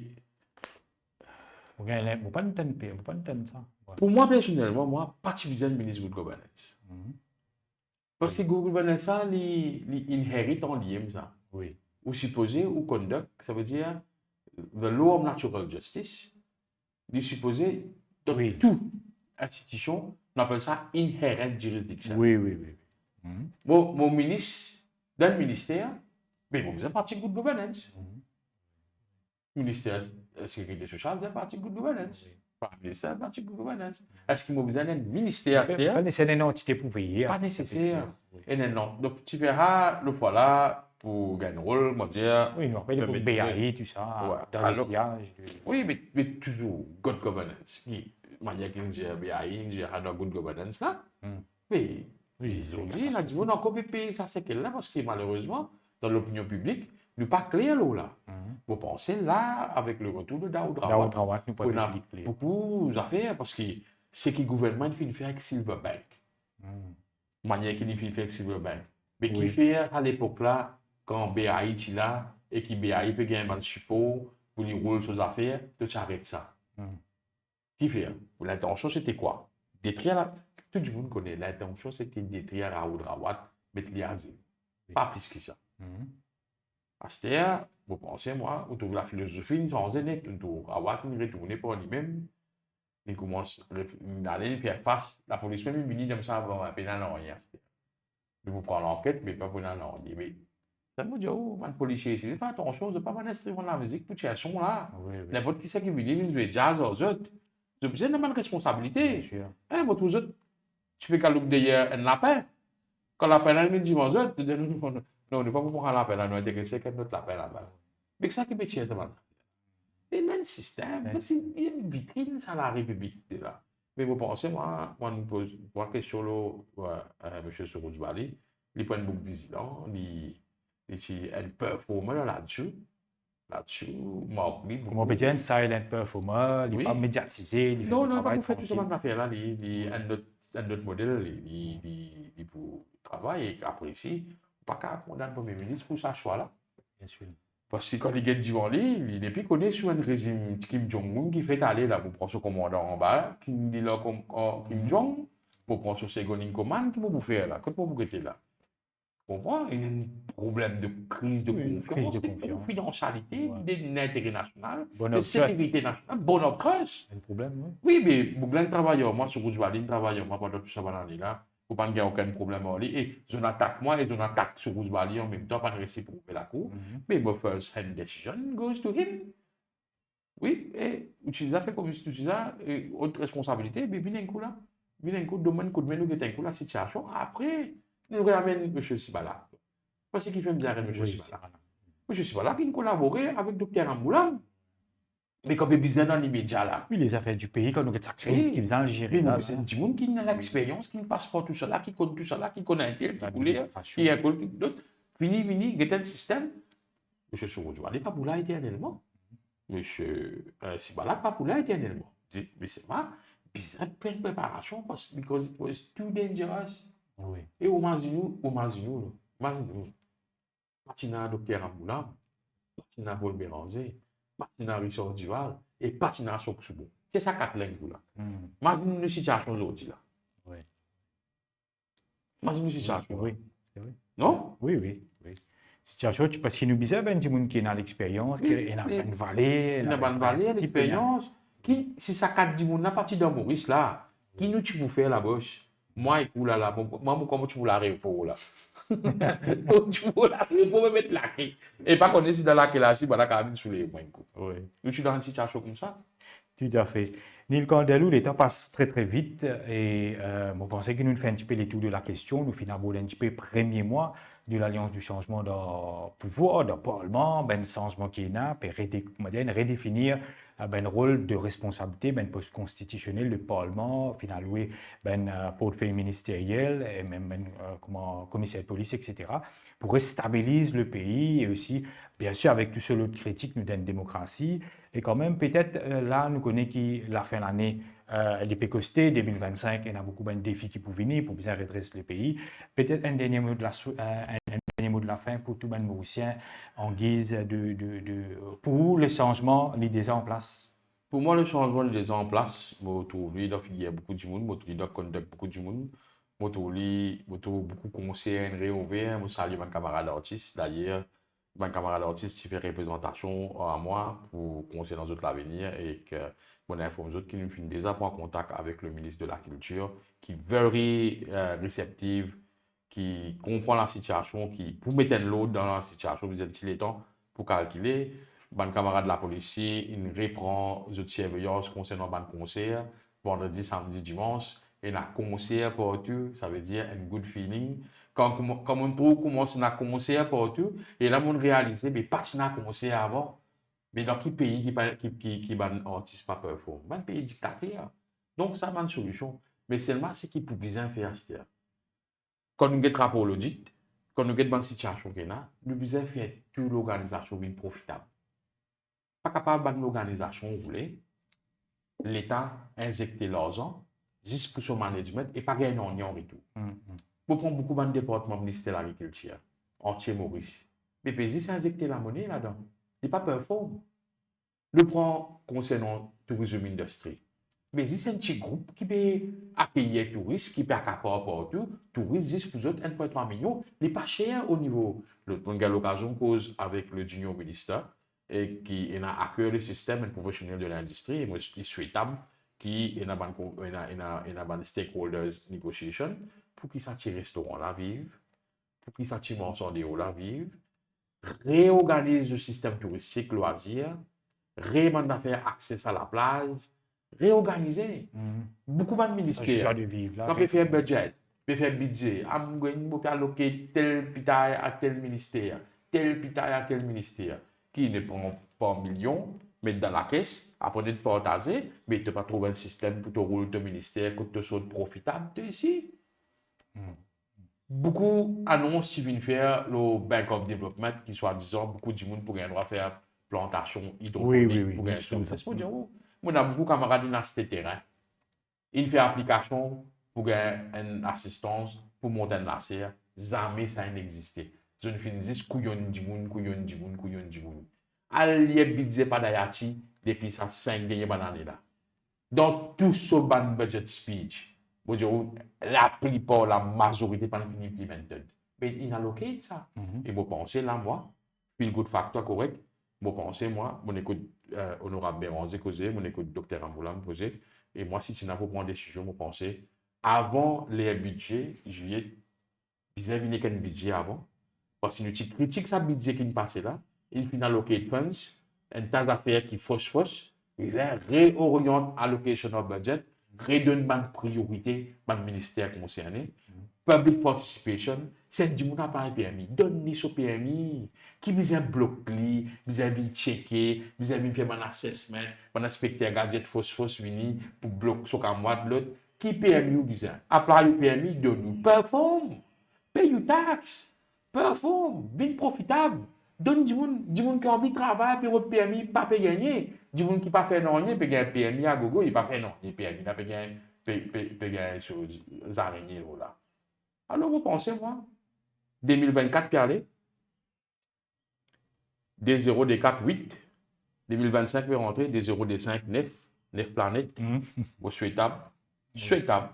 On ne pas entendre ça. Ouais. Pour moi, personnellement, moi, pas besoin de ministre Good Governance. Parce que Good Governance, il inhérite en lien, ça. Oui. Ou supposé, ou conduct, ça veut dire the law of natural justice. Il est supposé, dans toute institution, on appelle ça inherent jurisdiction. Oui. Mon ministre, dans le ministère, mais vous êtes parti Good Governance. Ministère de la Sécurité sociale, vous êtes parti Good Governance. Pas ministère, parti Good Governance. Est-ce qu'il m'a besoin d'un ministère? Pas nécessaire d'une entité pour veiller. Pas nécessaire. Et non. Donc, tu verras le fois là pour gagner un rôle, moi dire. Oui, nous rappelle pour BAI, tout ça. Oui, mais toujours Good Governance. Manière qu'il dit BAI, il dit Good Governance là. Mais aujourd'hui, on a dit, on a encore payé ça, c'est qu'elle là, parce que malheureusement, dans l'opinion publique, nous pas clair là. Vous pensez là, avec le retour de Daoud Rawat, on a beaucoup d'affaires, parce que c'est que le gouvernement fait faire avec Silverbank. Manière qu'il fait faire avec Silverbank. Mais qui fait à l'époque là, quand BAI est là, et que BAI peut gagner un support pour les rôles sur les affaires, tout s'arrête ça. Qui fait? L'intention c'était quoi? Détruire la. Tout le monde connaît. L'intention, c'était de détruire Daoud Rawat, mettre l'asile. Pas plus que ça. À ce terre, vous pensez, moi, autour de la philosophie, ils sont net, Rawat, il retourne pour lui-même. Il commence à aller faire face. La police même, il dit comme ça, avant, pénal en rien. Il vous prend l'enquête, mais pas pénal en rien. Mais ça me dit, oh, man, policier ici, fais attention, de ne pas m'instruire dans la musique, tout ces sons là. N'importe qui c'est qui veut dire, il veut jazz aux autres. Vous avez une responsabilité. Votre autres, tu fais qu'à l'oublier d'ailleurs un lapin. Quand la lapin est dit aux autres, tu dis non, on ne va pas prendre la lapin, nous intéressés qu'à notre lapin là-bas. Mais ça qui est métier, ça va. Et dans le système, il y a une vitrine, ça la République là. Mais vous pensez, moi, je me pose une question, M. Soros Bali, il prend beaucoup vigilant, il a une performance là-dessus, Marc, Comment on beaucoup. peut dire un silent performer, il n'est pas Oui. médiatisé, il fait Non, son non, pas travail pour faire tout ça, tranquille. man, affaire là, un autre modèle, il pour travailler, et apprécie, pas qu'à condamner le Premier ministre pour sa choix là. Bien sûr. Parce que quand il est devant lui, il est plus connu sur un régime Kim Jong-un qui fait aller là pour prendre ce commandant en bas, qui dit là comme Kim Jong, pour prendre ce second in command, qui vous faire là, quand vous êtes là. Vous comprenez? Il y a un problème de crise de Oui, une crise de confiance, de confiance. confidentialité, Ouais. d'intérêt national, Bon de of trust. sécurité nationale, bon of trust. Un problème, oui. Oui, mais pour plein de travailleurs, moi, sur Roosevelt, un travailleur, moi, pendant tout ça, pendant l'année là, pour pas qu'il n'y ait aucun problème en lui. Et je n'attaque moi et je n'attaque sur Roosevelt en même temps, pas de récit pour la cour. Mais my first hand decision goes to him. Oui, et utiliser fait comme utiliser autre responsabilité, mais vient un coup, domaine, coup de main, nous un coup la situation. Après, nous ramène M. Sibala. Parce qu'il fait bien avec M. Oui, Sibala. M. Sibala qui collabore avec Dr. Amboulam. Mais comme il est dans l'immédiat là. oui, les affaires du pays, quand nous avons cette crise qui Oui, vient Algérie, mais moi, là, c'est un petit monde qui a l'expérience, qui ne passe pas tout cela, qui connaît tout cela, qui connaît un tel, qui coulait, l'administration. qui a d'autres. Fini, il y a un système. Monsieur Soros, il n'est pas pour là éternellement. Monsieur Sibala, pas pour là éternellement. Mais c'est pas bizarre de faire préparation parce que because it was too dangerous. Oui. Et au Mazinou, Patina Docteur Amboulam, Patina Paul Béranger, Patina Richard Duval et Patina Soksoubo. C'est ça quatre langues là. Mazinou, une situation aujourd'hui là. Oui. Mazinou, une situation. Oui, c'est vrai. Non? Oui, oui, oui. Situation, parce qu'il nous disait, ben, du monde qui a l'expérience, qui a une vallée, Il n'a pas de valeur, l'expérience. Qui, si ça quatre du monde, à partir de Maurice là, qui nous tu peux faire la bouche? Moi, écoute là, moi, comment tu veux la répondre là? Tu veux la répondre, me mettre la clé. Et pas qu'on est si dans la clé là, si, bah la cabine sous les mains. Oui. Nous, tu es dans une situation comme ça? Tout à fait. Neil Candelou, le temps passe très très vite et je pensais que nous fait un petit peu les tours de la question. Nous finissons un petit peu premier mois de l'Alliance du changement de pouvoir, de Parlement, ben changement qui est là, puis redéfinir ben rôle de responsabilité, ben poste constitutionnel du Parlement, finalement ben portefeuille ministériel et même ben, comment commissaire de police, etc. pour stabiliser le pays et aussi, bien sûr, avec tout ce lot de critiques, nous donne démocratie. Et quand même, peut-être là, nous connaissons qui la fin de l'année, les pécostés, 2025, il y a beaucoup de défis qui peuvent venir pour bien redresser le pays. Peut-être un dernier mot de la fin pour tout le monde mauricien en guise pour le changement, l'idée en place. Pour moi, le changement est en place. Je trouve qu'il y a beaucoup de monde, je trouve qu'il conduire beaucoup de monde. Je trouve beaucoup de conseils réouvrir. Je salue mon camarade artiste. D'ailleurs, mon camarade artiste qui fait représentation à moi pour conseiller dans l'avenir et que mon informe autres qui nous fait déjà prendre contact avec le ministre de la Culture qui est very réceptive, qui comprend la situation, qui pour mettre l'autre dans la situation, vous êtes il temps pour calculer. Ban camarade de la police, il reprend les surveillance concernant ban concert, vendredi, samedi, dimanche, et un concert partout, ça veut dire un good feeling. Quand on trouve commence à concert partout, et là, on réalise, mais pas de concert avant. Mais dans quel pays qui ban artiste pas perform? Ban pays dictateur. Donc, ça, une solution. Mais seulement, c'est qui peut bien faire, c'est quand nous avons rapport l'audit, quand nous avons une situation qui est là, nous devons faire toute l'organisation profitable. Pas capable d'une organisation voulait l'État injecter l'argent juste pour son management et pas gagner en et tout. Vous prenez beaucoup de départements ministère de l'Agriculture, entier Maurice. Mais puis c'est injecter la monnaie là-dedans. Il n'est pas performant. Le prend concernant tourisme industrie. Mais c'est un petit groupe qui peut accueillir les touristes, qui peut accaparer partout, touristes, juste pour eux, 1,3 million. Il n'est pas cher au niveau. On a l'occasion cause avec le junior ministère et qui a accueilli le système professionnel de l'industrie. Et moi, je suis souhaitable qu'il y ait une stakeholders negotiation pour qu'ils s'attirent restaurants là vivre, pour qu'ils s'attirent marchandiers là vivre, réorganise le système touristique, loisirs, réellement faire accès à la plage, réorganiser. Beaucoup de ministères. Quand on fait un budget, on fait un budget, on peut alloquer tel pitaille à tel ministère, tel pitaille à tel ministère, qui ne prend pas un million, mettre dans la caisse, après de partager, mais tu n'as pas trouvé un système pour te rouler ton ministère, que tu sois profitable, tu es ici. Beaucoup annoncent qu'ils viennent faire le Bank of Development, qui soit disant, beaucoup de monde pourraient droit faire plantation Oui, oui, hydroponique, oui, pour nous gagner sommes ça. ça. C'est pour dire, oh, on a beaucoup de camarades dans ce terrain. Ils font application pour gagner une assistance, pour monter un laser. Jamais ça n'existe. Je ne finis juste couillon du monde, couillon du monde, couillon du monde. Allié budget pas d'Ayati depuis ça 5 dernières années là. Dans tout ce ban budget speech, la plupart, la majorité pas implemented. Mais il allocate ça. Et vous pensez là, moi, feel good factor correct. Vous pensez, moi, mon écoute honorable Béranger causé, mon écoute docteur Amboulam posé. Et moi, si tu n'as pas pris une décision, vous pensez, avant les budgets, juillet, vous avez qu'un budget avant. Parce que tu critiques ça budget qui passe là, il finit allocate funds, un tas d'affaires qui fausse, ils réorientent allocation of budget, redonnent une priorité par le ministère concerné. Public participation, c'est du monde à pas PMI. Donne-nous ce PMI. Qui besoin bloquer, besoin de checker, besoin de faire un assessment, un inspecteur gadget fausse vini pour bloquer ce qu'on de l'autre. Qui PMI ou besoin? Apply au PMI, donne-nous. Perform. Pay your tax. Perform. Vite profitable. Donne du monde qui a envie de travailler, puis votre PMI pas peut gagner. Du monde qui pas fait non rien, peut gagner PMI à gogo, il pas fait non. Il PMI, il peut gagner choses araignées là. Alors, vous pensez, moi, 2024 peut aller, des 0, des 4, 8. 2025 peut rentrer, des 0, des 5, 9. 9 planètes. Vous souhaitable. Souhaitable.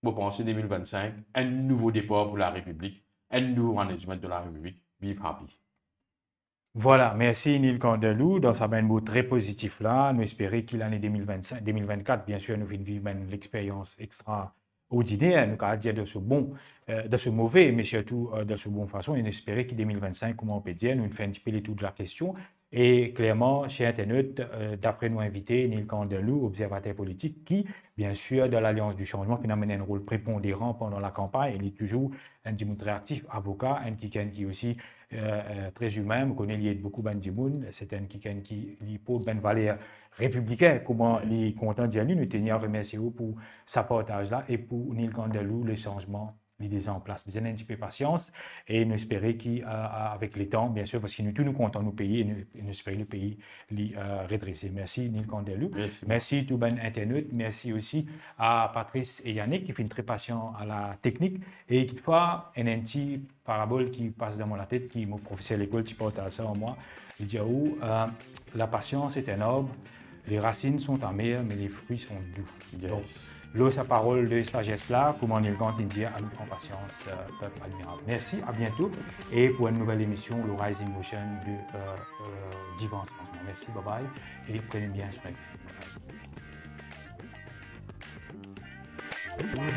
Vous pensez 2025, un nouveau départ pour la République, un nouveau management de la République. Vive happy. Voilà, merci Neil Candelou. Dans sa mot très positif là, nous espérons que l'année 2025, 2024, bien sûr, nous vivons l'expérience extraordinaire, nous allons dire de ce mauvais, mais surtout de ce bon façon, et nous espérons que 2025, comment on peut dire, nous faisons un petit peu les tours de la question. Et clairement, chez Internaute, d'après nos invités, Neil Candelou, observateur politique, qui, bien sûr, de l'Alliance du Changement, finalement, a un rôle prépondérant pendant la campagne. Il est toujours un petit très actif, avocat, un qui aussi très humain, on connaît lié beaucoup de monde, c'est un qui pose une valeur républicaine, comment il est content d'y aller, nous tenons à remercier pour sa partage là et pour Neil Candelou, le changement l'idée en place. Vous avez un petit peu de patience et nous espérons qu'avec le temps, bien sûr, parce que nous tous nous comptons nous payer et nous espérons le pays redresser. Merci Neil Candelou. Merci tout ben Internet. Merci aussi à Patrice et Yannick qui sont très patients à la technique et qui font un petit parabole qui passe dans la tête, qui mon professeur à l'école, qui porte ça en moi. Il dit la patience est un arbre, les racines sont amères, mais les fruits sont doux. Yes. Donc, là, sa parole de sagesse là, comment on est le grand dit à notre patience, peuple admirable. Merci, à bientôt. Et pour une nouvelle émission, le Rising Motion de Divan Changement. Merci, bye bye. Et prenez bien soin de vous.